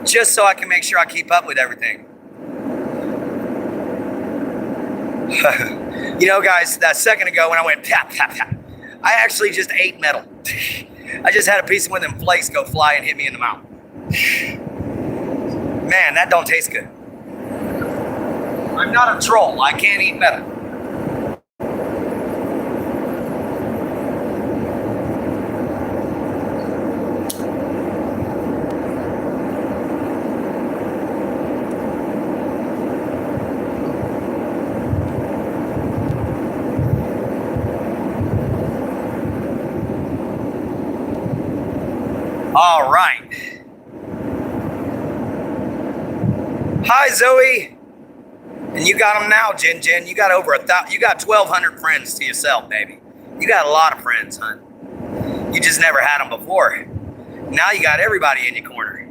just so I can make sure I keep up with everything. Guys, that second ago when I went tap, tap, tap, I actually just ate metal. I just had a piece of one of them flakes go fly and hit me in the mouth. Man, that don't taste good. I'm not a troll. I can't eat metal. All right. Hi, Zoe. And you got them now, Jen. You got over 1,000. You got 1,200 friends to yourself, baby. You got a lot of friends, hon. You just never had them before. Now you got everybody in your corner.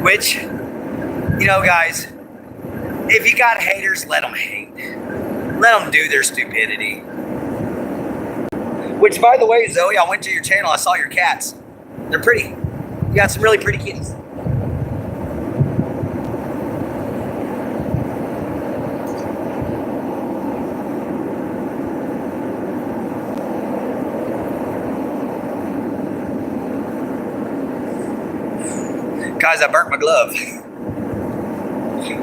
Which, guys, if you got haters, let them hate. Let them do their stupidity. Which, by the way, Zoe, I went to your channel. I saw your cats. They're pretty. You got some really pretty kitties. Guys, I burnt my glove.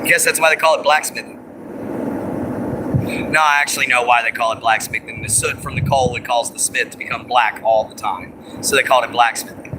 Guess that's why they call it blacksmithing. No, I actually know why they call it blacksmithing. The soot from the coal, it causes the smith to become black all the time. So they called it blacksmithing.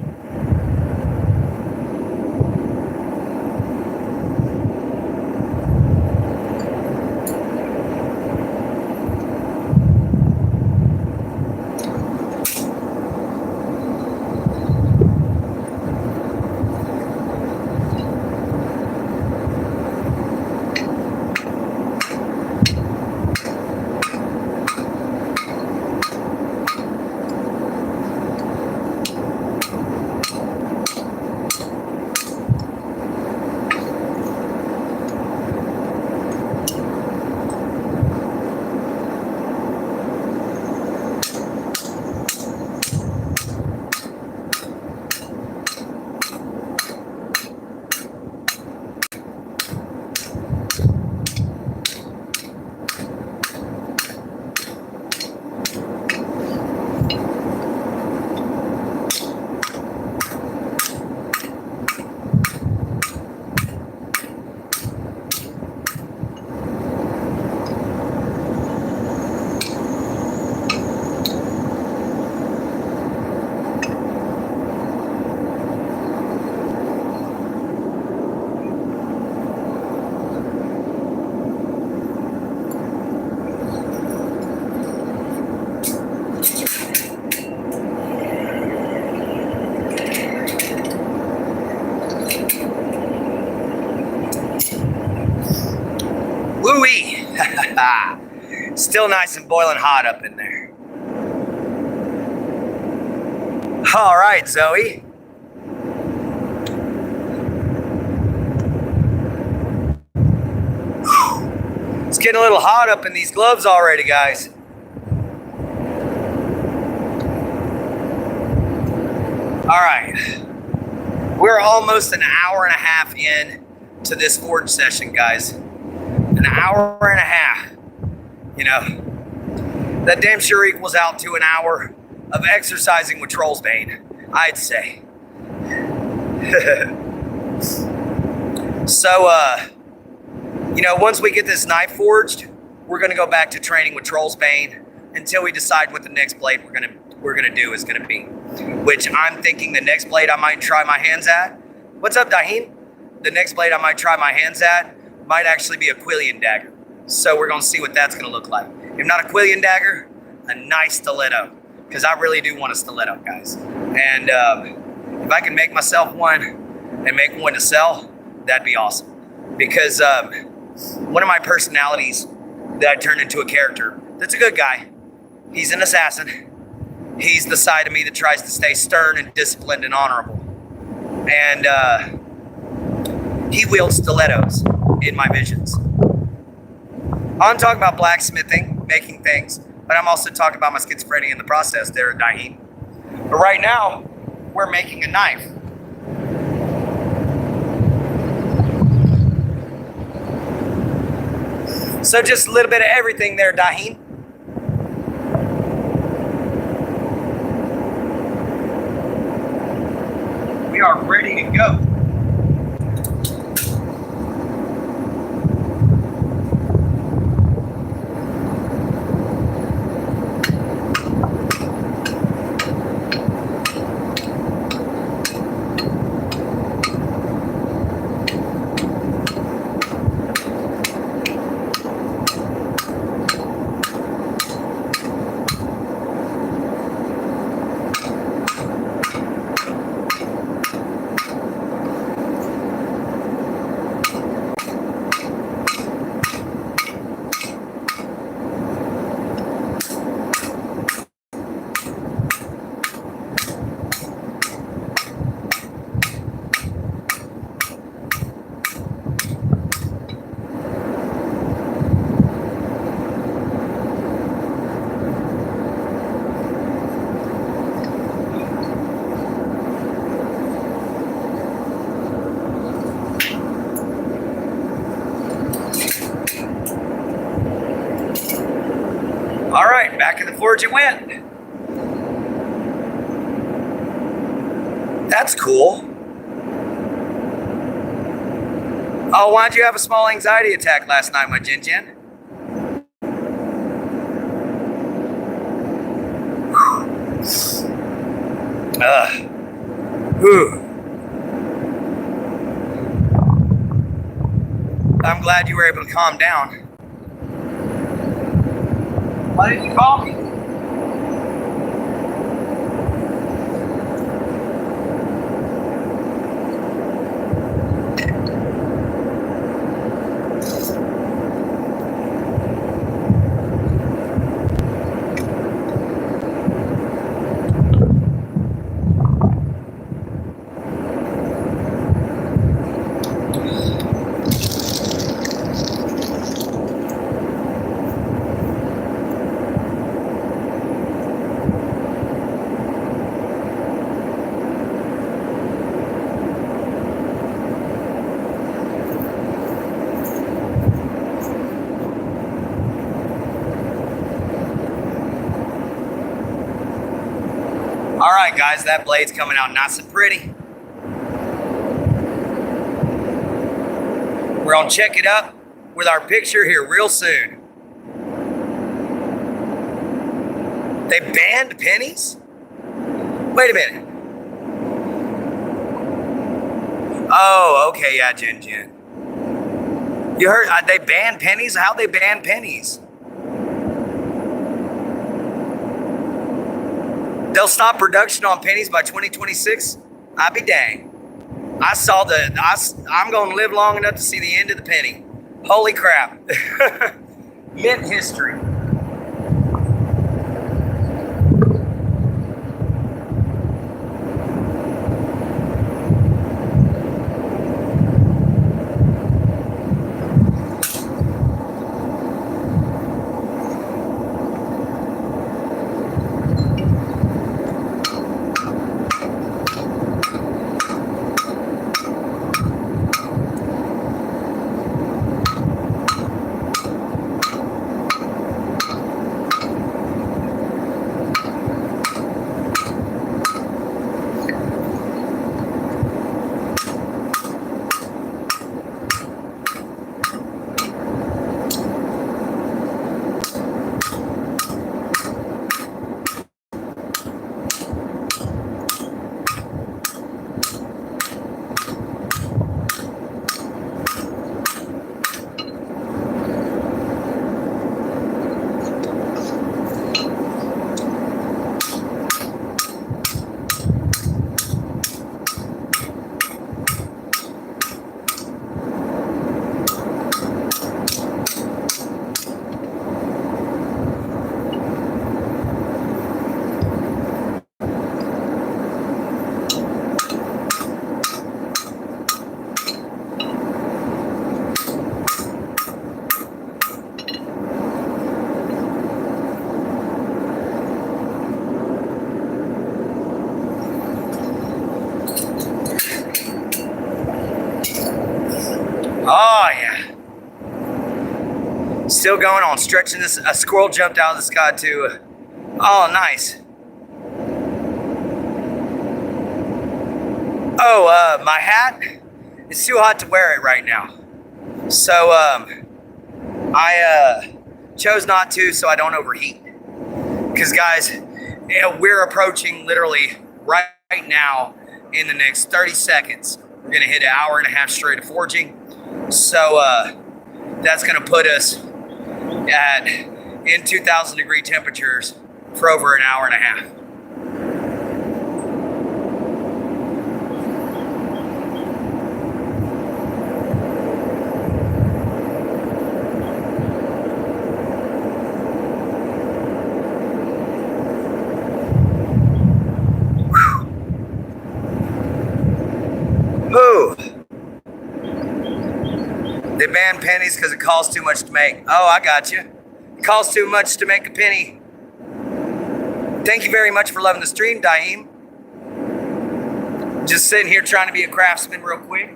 Still nice and boiling hot up in there. All right, Zoe. It's getting a little hot up in these gloves already, guys. All right. We're almost an hour and a half in to this forge session, guys. An hour and a half. You know, that damn sure equals out to an hour of exercising with Trollsbane, I'd say. So, you know, once we get this knife forged, we're gonna go back to training with Trollsbane until we decide what the next blade we're gonna do is gonna be. Which I'm thinking the next blade I might try my hands at. What's up, Daheen? The next blade I might try my hands at might actually be a Quillian dagger. So we're gonna see what that's gonna look like. If not a Quillian dagger, a nice stiletto. Because I really do want a stiletto, guys. And if I can make myself one and make one to sell, that'd be awesome. Because one of my personalities that I turned into a character that's a good guy. He's an assassin. He's the side of me that tries to stay stern and disciplined and honorable. And he wields stilettos in my visions. I'm talking about blacksmithing, making things, but I'm also talking about my schizophrenia in the process there at Daheen. But right now, we're making a knife. So just a little bit of everything there, Daheen. We are ready to go. All right, back in the forge it went. That's cool. Oh, why'd you have a small anxiety attack last night, my Jin Jin? I'm glad you were able to calm down. Why did you call me? All right, guys, that blade's coming out nice and pretty. We're gonna check it up with our picture here real soon. They banned pennies? Wait a minute. Oh, okay, yeah, Jin Jin. You heard, they banned pennies? How'd they ban pennies? They'll stop production on pennies by 2026? I'll be dang. I'm going to live long enough to see the end of the penny. Holy crap. Mint history. Still going on, stretching this. A squirrel jumped out of the sky too. Oh, nice. Oh, my hat, it's too hot to wear it right now. So I chose not to so I don't overheat. Because guys, we're approaching literally right now in the next 30 seconds. We're gonna hit an hour and a half straight of forging. So that's gonna put us in 2,000 degree temperatures for over an hour and a half. Ooh. They ban pennies because it costs too much to make. Oh, I got you. It costs too much to make a penny. Thank you very much for loving the stream, Daim. Just sitting here trying to be a craftsman real quick.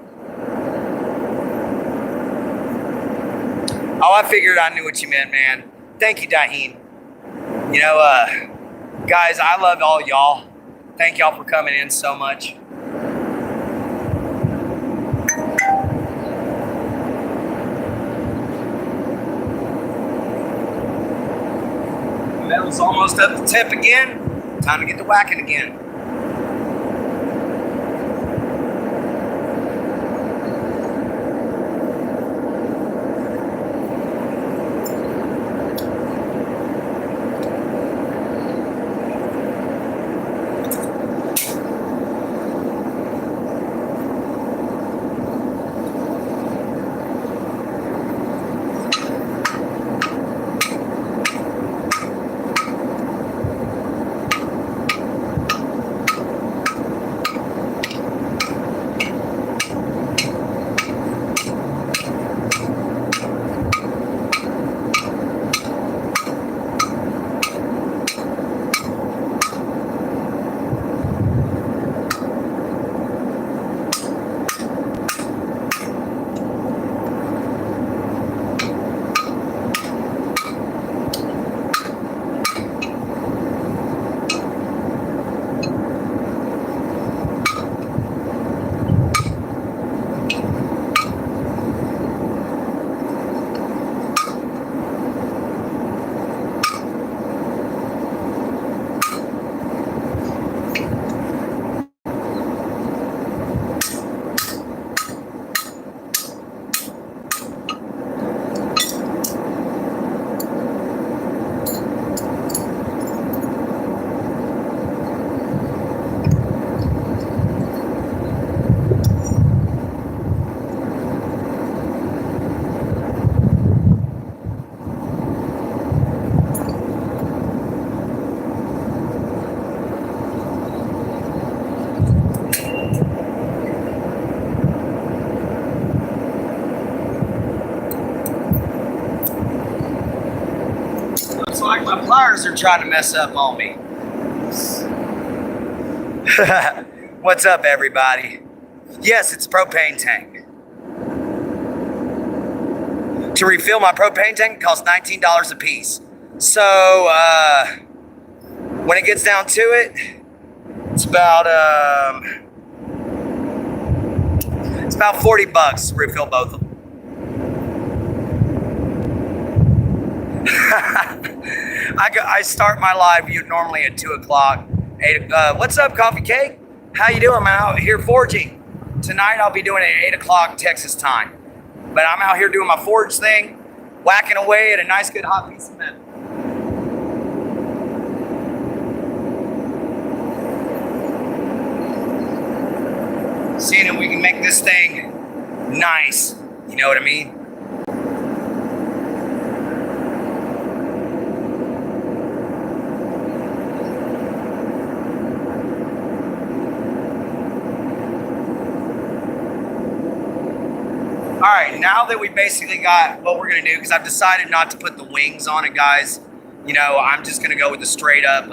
Oh, I figured I knew what you meant, man. Thank you, Daim. You know, guys, I love all y'all. Thank y'all for coming in so much. Metal's almost up the tip again. Time to get to whacking again. Like my pliers are trying to mess up on me. What's up, everybody? Yes, it's a propane tank. To refill my propane tank, it costs $19 a piece. So, when it gets down to it, it's about $40 to refill both of them. I start my live normally at 2 o'clock. What's up, Coffee Cake? How you doing? I'm out here forging. Tonight I'll be doing it at 8 o'clock Texas time. But I'm out here doing my forge thing, whacking away at a nice, good hot piece of metal. Seeing if we can make this thing nice. You know what I mean? All right, now that we basically got what we're gonna do, because I've decided not to put the wings on it, guys. You know, I'm just gonna go with the straight up,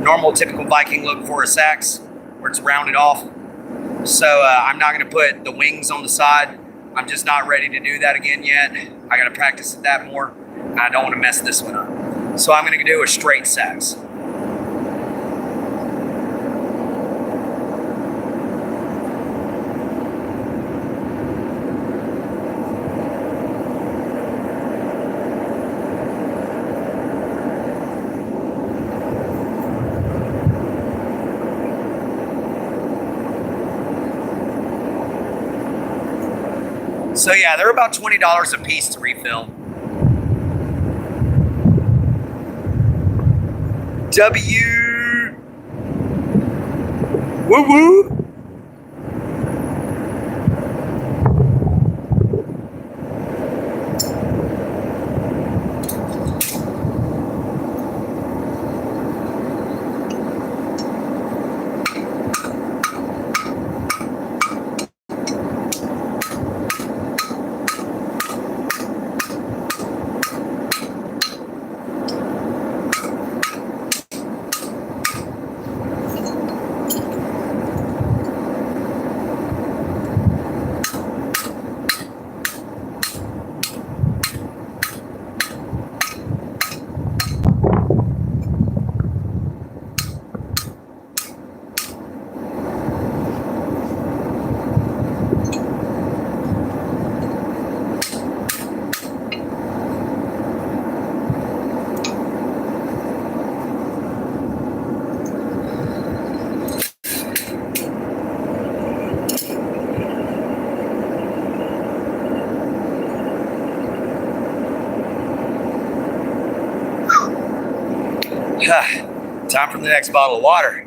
normal, typical Viking look for a sax, where it's rounded off. So I'm not gonna put the wings on the side. I'm I'm just not ready to do that again yet. I got to practice that more. I don't want to mess this one up. So I'm going to do a straight sax. So yeah, they're about $20 a piece to refill. Woo woo. Time for the next bottle of water.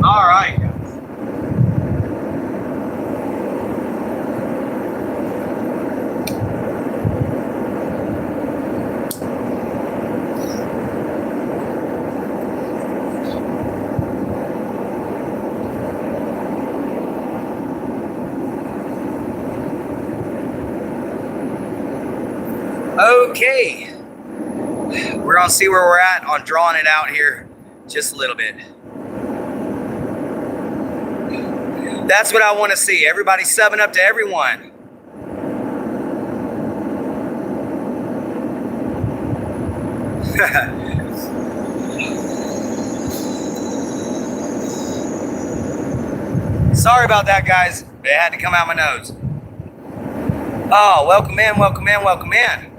All right. Okay, we're gonna see where we're at on drawing it out here just a little bit. That's what I want to see. Everybody subbing up to everyone. Sorry about that, guys. It had to come out my nose. Oh, welcome in, welcome in, welcome in.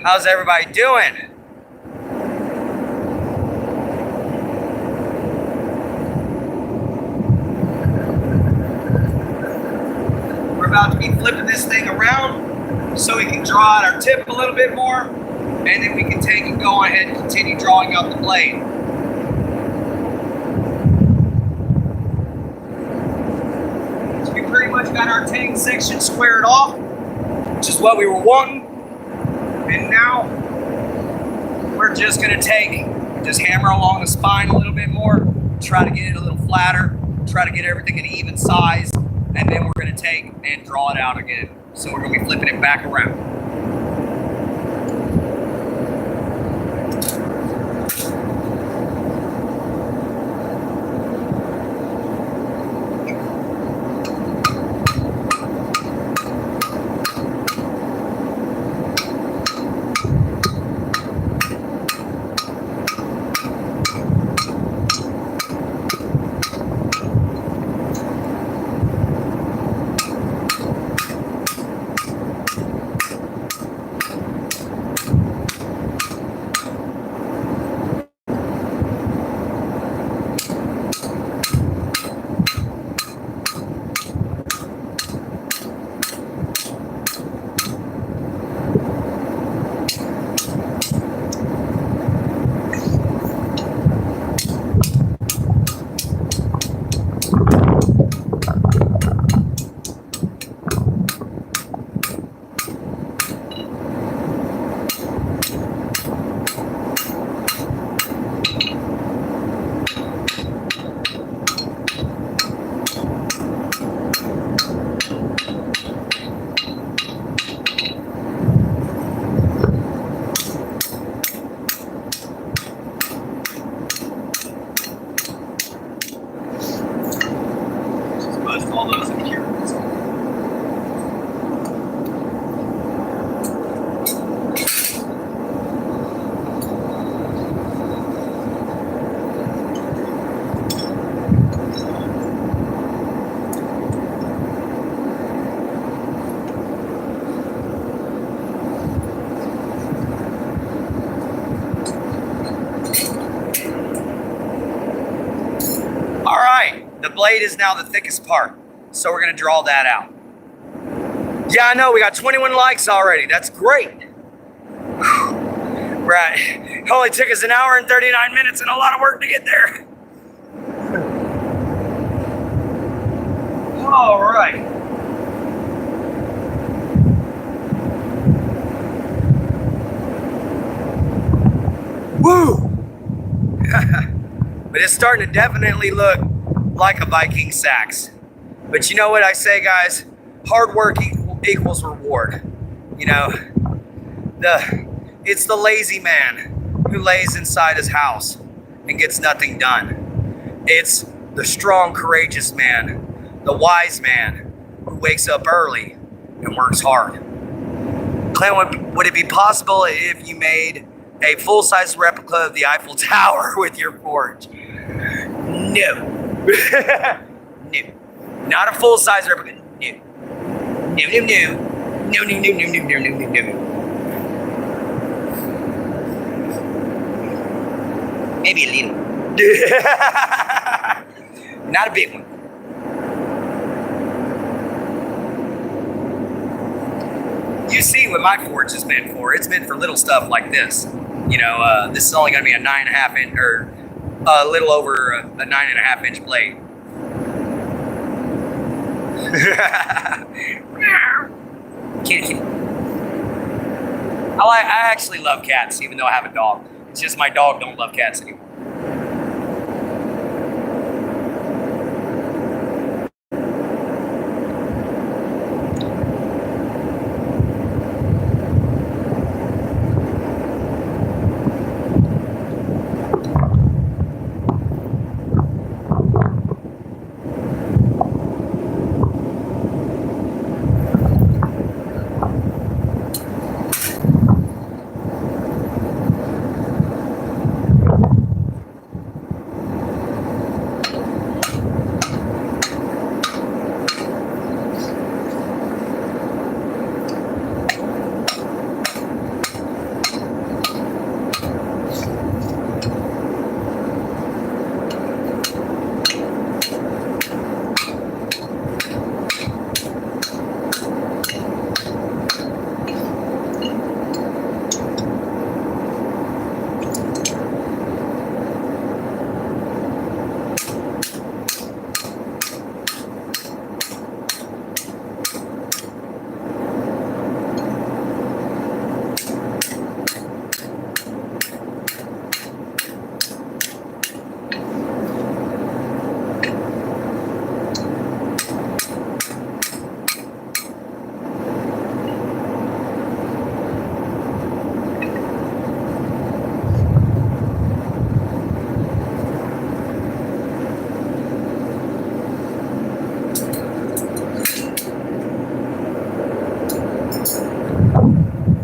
How's everybody doing? We're about to be flipping this thing around so we can draw out our tip a little bit more, and then we can take and go ahead and continue drawing out the blade. So we pretty much got our tang section squared off, which is what we were wanting. And now we're just gonna just hammer along the spine a little bit more, try to get it a little flatter, try to get everything an even size, and then we're gonna take and draw it out again. So we're gonna be flipping it back around. blade is now the thickest part. So we're gonna draw that out. Yeah, I know, we got 21 likes already. That's great. Right. It only took us an hour and 39 minutes and a lot of work to get there. All right. Woo! But it's starting to definitely look like a Viking sax. But you know what I say, guys? Hard work equals reward. You know, it's the lazy man who lays inside his house and gets nothing done. It's the strong, courageous man, the wise man who wakes up early and works hard. Clint, would it be possible if you made a full-size replica of the Eiffel Tower with your forge? No. No. Not a full-size replica. No. No, no, no. No, no, no, no, no, no, no, no, no. Maybe a little. Not a big one. You see what my forge is meant for. It's meant for little stuff like this. You know, this is only going to be a 9.5 inch, or a little over a 9.5 inch blade. Kitty. I actually love cats, even though I have a dog. It's just my dog don't love cats anymore.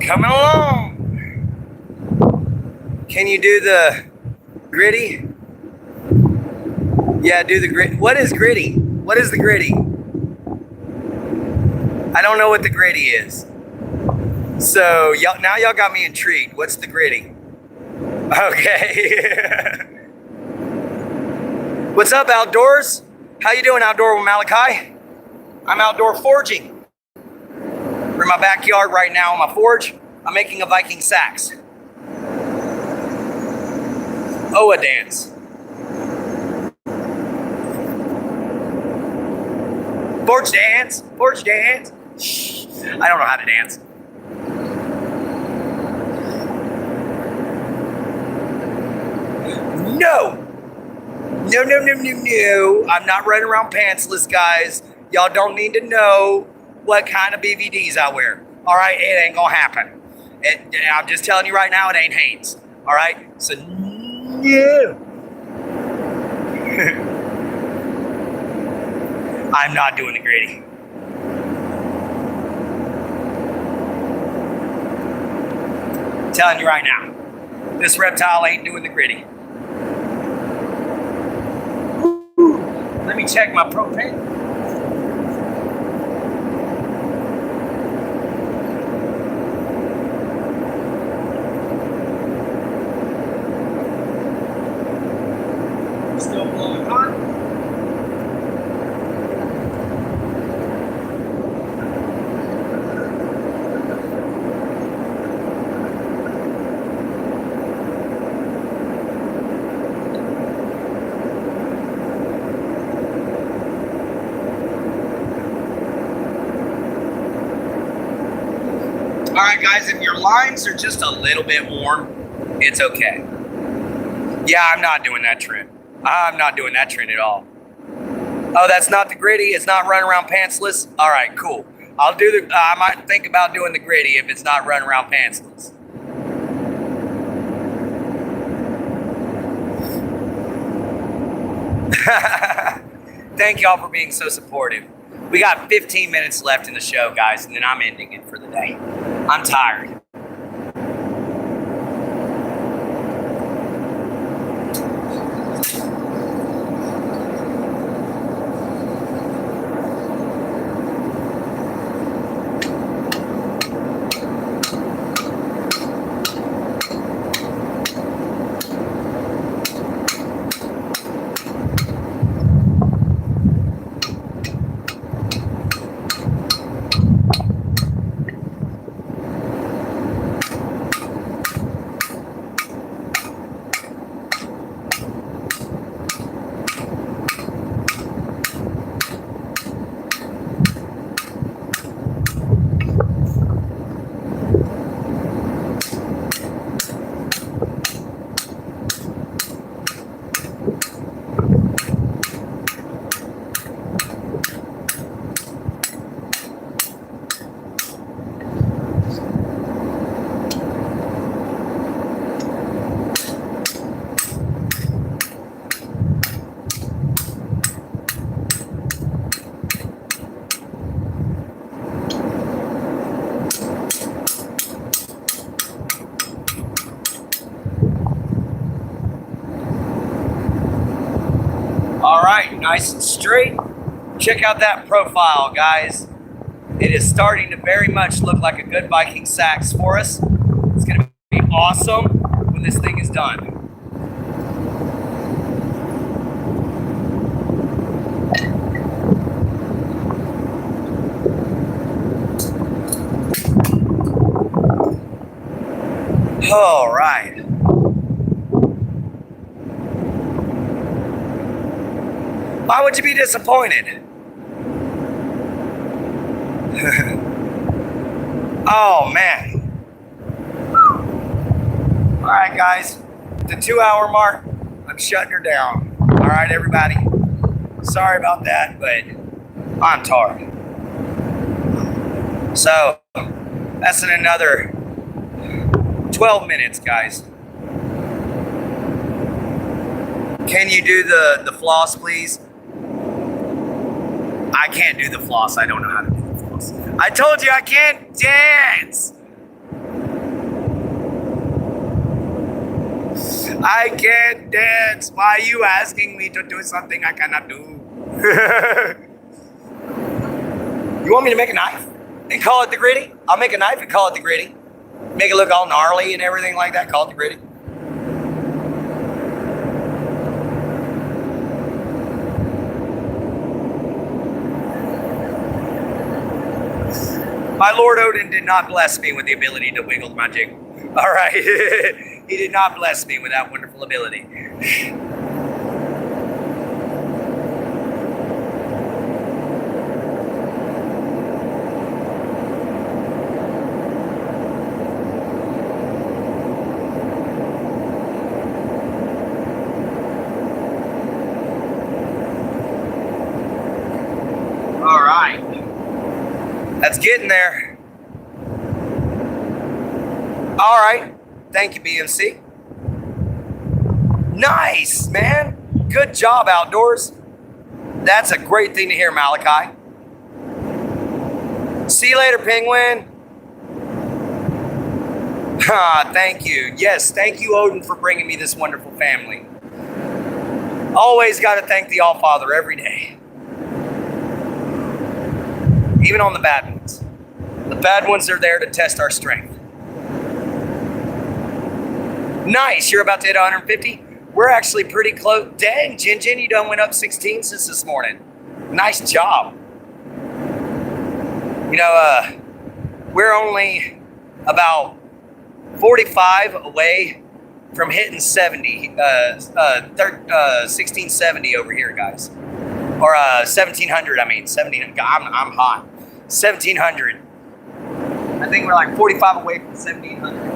Coming along. Can you do the gritty? Yeah, do the grit. What is gritty? What is the gritty? I don't know what the gritty is. So now y'all got me intrigued. What's the gritty? Okay. What's up, Outdoors? How you doing, Outdoor with Malachi? I'm outdoor forging. We're in my backyard right now on my forge. I'm making a Viking sax. Oh, a dance. Forge dance, forge dance. Shh, I don't know how to dance. No. No, no, no, no, no. I'm not running around pantsless, guys. Y'all don't need to know what kind of BVDs I wear. All right, it ain't gonna happen. I'm just telling you right now, it ain't Hanes. All right, so no. I'm not doing the gritty. Telling you right now, this reptile ain't doing the gritty. Let me check my propane. Still blowing hot. All right, guys, if your lines are just a little bit warm, it's okay. Yeah, I'm not doing that trend. I'm not doing that trend at all. Oh, that's not the gritty. It's not running around pantsless. All right, cool. I'll do the. I might think about doing the gritty if it's not running around pantsless. Thank y'all for being so supportive. We got 15 minutes left in the show, guys, and then I'm ending it for the day. I'm tired. All right, nice and straight. Check out that profile, guys. It is starting to very much look like a good Viking sax for us. It's going to be awesome when this thing is done. All right. Why would you be disappointed? Oh, man. All right, guys. The 2-hour mark, I'm shutting her down. All right, everybody. Sorry about that, but I'm tired. So, that's in another 12 minutes, guys. Can you do the floss, please? I can't do the floss. I don't know how to do the floss. I told you I can't dance. I can't dance. Why are you asking me to do something I cannot do? You want me to make a knife and call it the gritty? I'll make a knife and call it the gritty. Make it look all gnarly and everything like that. Call it the gritty. My Lord Odin did not bless me with the ability to wiggle my jiggle. All right. He did not bless me with that wonderful ability. All right. That's getting there. All right. Thank you, BMC. Nice, man. Good job, Outdoors. That's a great thing to hear, Malachi. See you later, Penguin. Thank you. Yes, thank you, Odin, for bringing me this wonderful family. Always got to thank the All-Father every day. Even on the bad ones. The bad ones are there to test our strength. Nice, you're about to hit 150? We're actually pretty close. Dang, Jin, you done went up 16 since this morning. Nice job. You know, we're only about 45 away from hitting 70, 1670 over here, guys. Or 1700, I mean, 1700. I'm hot. 1700. I think think we're like 45 away from 1,700.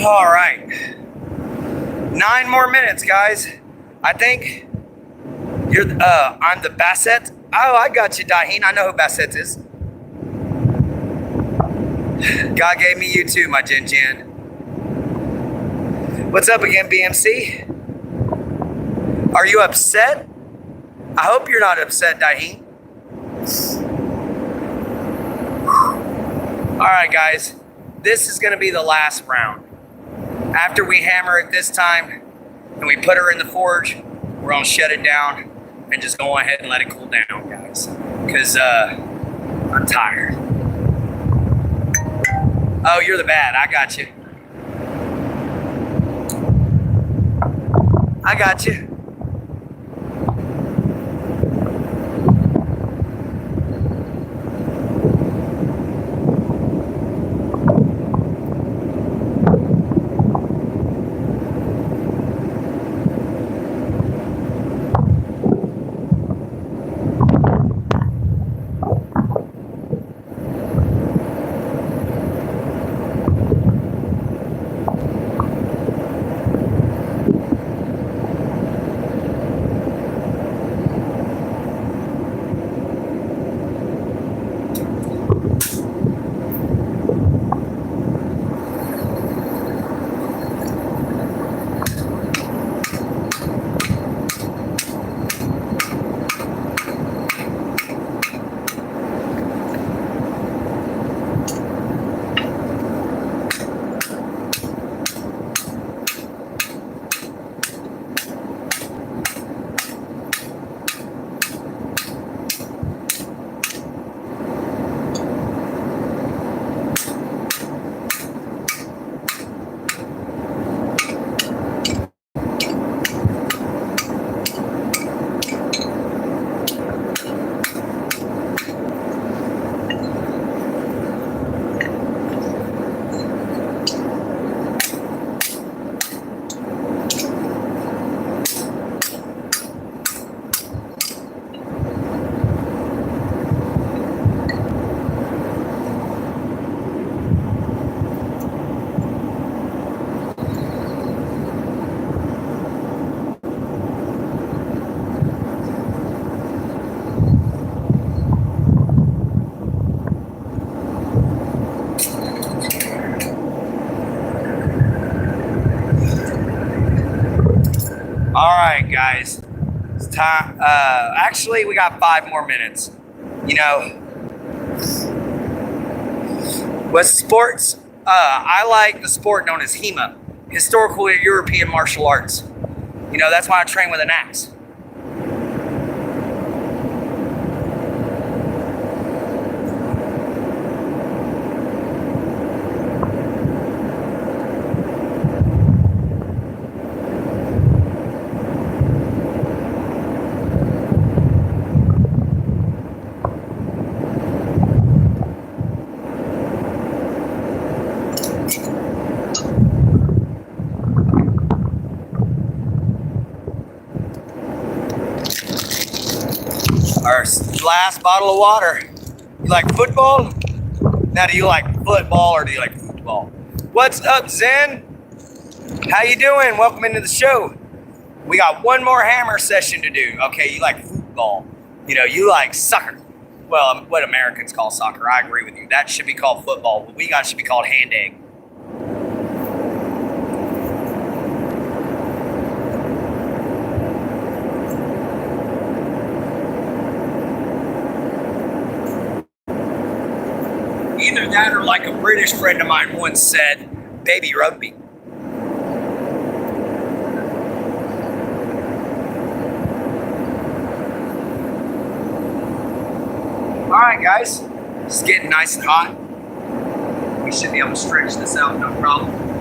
All right, 9 more minutes, guys. I think I'm the Bassett. Oh, I got you, Daheen. I know who Bassett is. God gave me you too, my Jin Jin. What's up again, BMC? Are you upset? I hope you're not upset, Daheen. All right, guys. This is going to be the last round. After we hammer it this time and we put her in the forge, we're going to shut it down and just go ahead and let it cool down, guys. Because I'm tired. Oh, you're the bad. I got you. I got you. All right, guys. It's time. Actually, we got 5 more minutes. You know, with sports, I like the sport known as HEMA, Historical European Martial Arts. You know, that's why I train with an axe. last bottle of water. You like football? Now, do you like football or do you like football? What's up, Zen? How you doing? Welcome into the show. We got one more hammer session to do. Okay, you like football. You know, you like soccer. Well, what Americans call soccer, I agree with you. That should be called football. What we got should be called hand egg. Either that or like a British friend of mine once said, baby rugby. All right, guys, it's getting nice and hot. We should be able to stretch this out, no problem.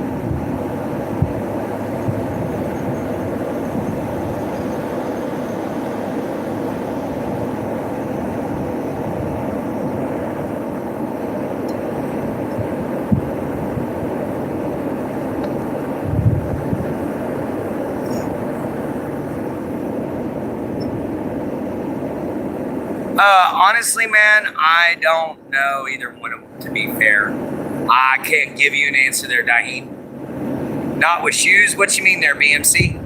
Honestly, man, I don't know either one of them, to be fair. I can't give you an answer there, Daheen. Not with shoes? What you mean there, BMC?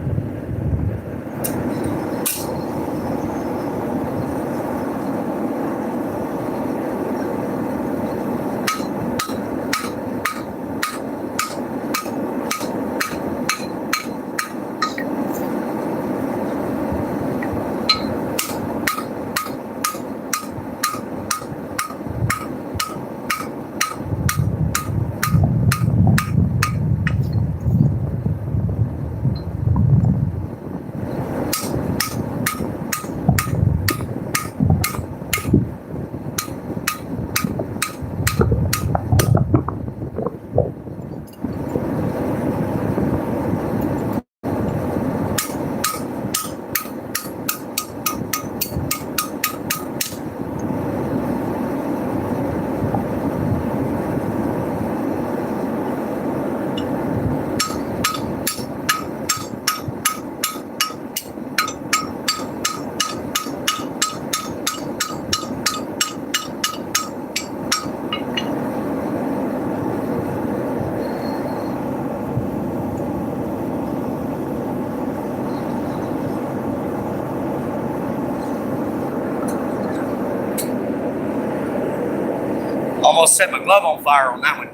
Almost set my glove on fire on that one.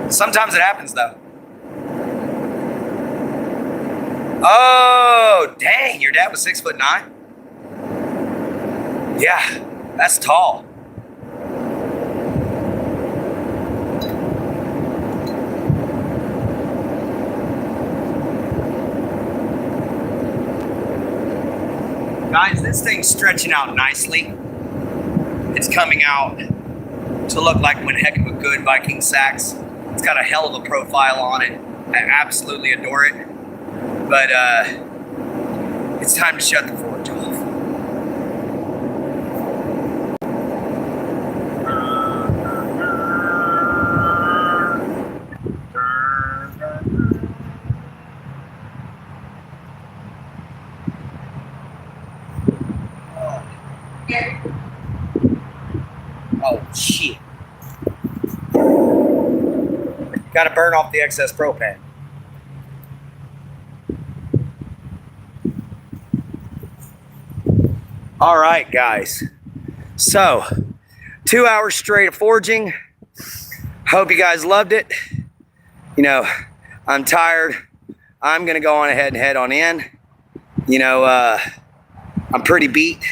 Sometimes it happens, though. Oh, dang, your dad was 6'9"? Yeah, that's tall. Guys, this thing's stretching out nicely. It's coming out to look like one heck of a good Viking sax. It's got a hell of a profile on it. I absolutely adore it. But it's time to shut the forge off. Oh, shit. Gotta burn off the excess propane. All right, guys. So, 2 hours straight of forging. Hope you guys loved it. You know, I'm tired. I'm gonna go on ahead and head on in. You know, I'm pretty beat,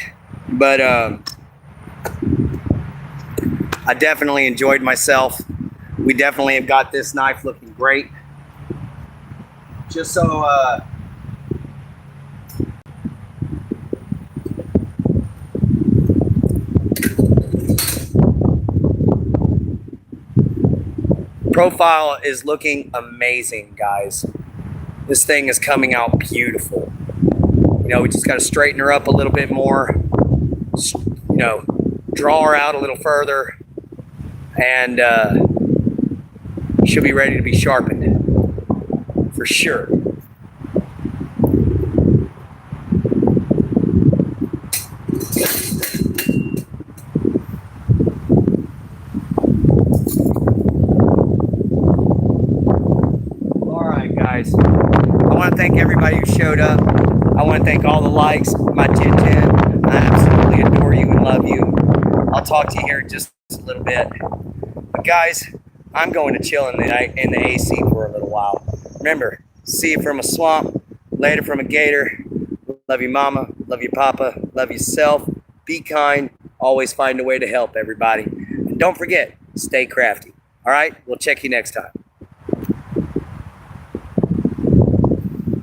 but I definitely enjoyed myself. We definitely have got this knife looking great. Just so profile is looking amazing, guys. This thing is coming out beautiful. You know, we just got to straighten her up a little bit more. You know, draw her out a little further, and she'll be ready to be sharpened for sure. showed up. I want to thank all the likes, my 1010. I absolutely adore you and love you. I'll talk to you here in just a little bit. But guys, I'm going to chill in the AC for a little while. Remember, see you from a swamp, later from a gator. Love you, mama. Love you, papa. Love yourself. Be kind. Always find a way to help everybody. And don't forget, stay crafty. All right? We'll check you next time.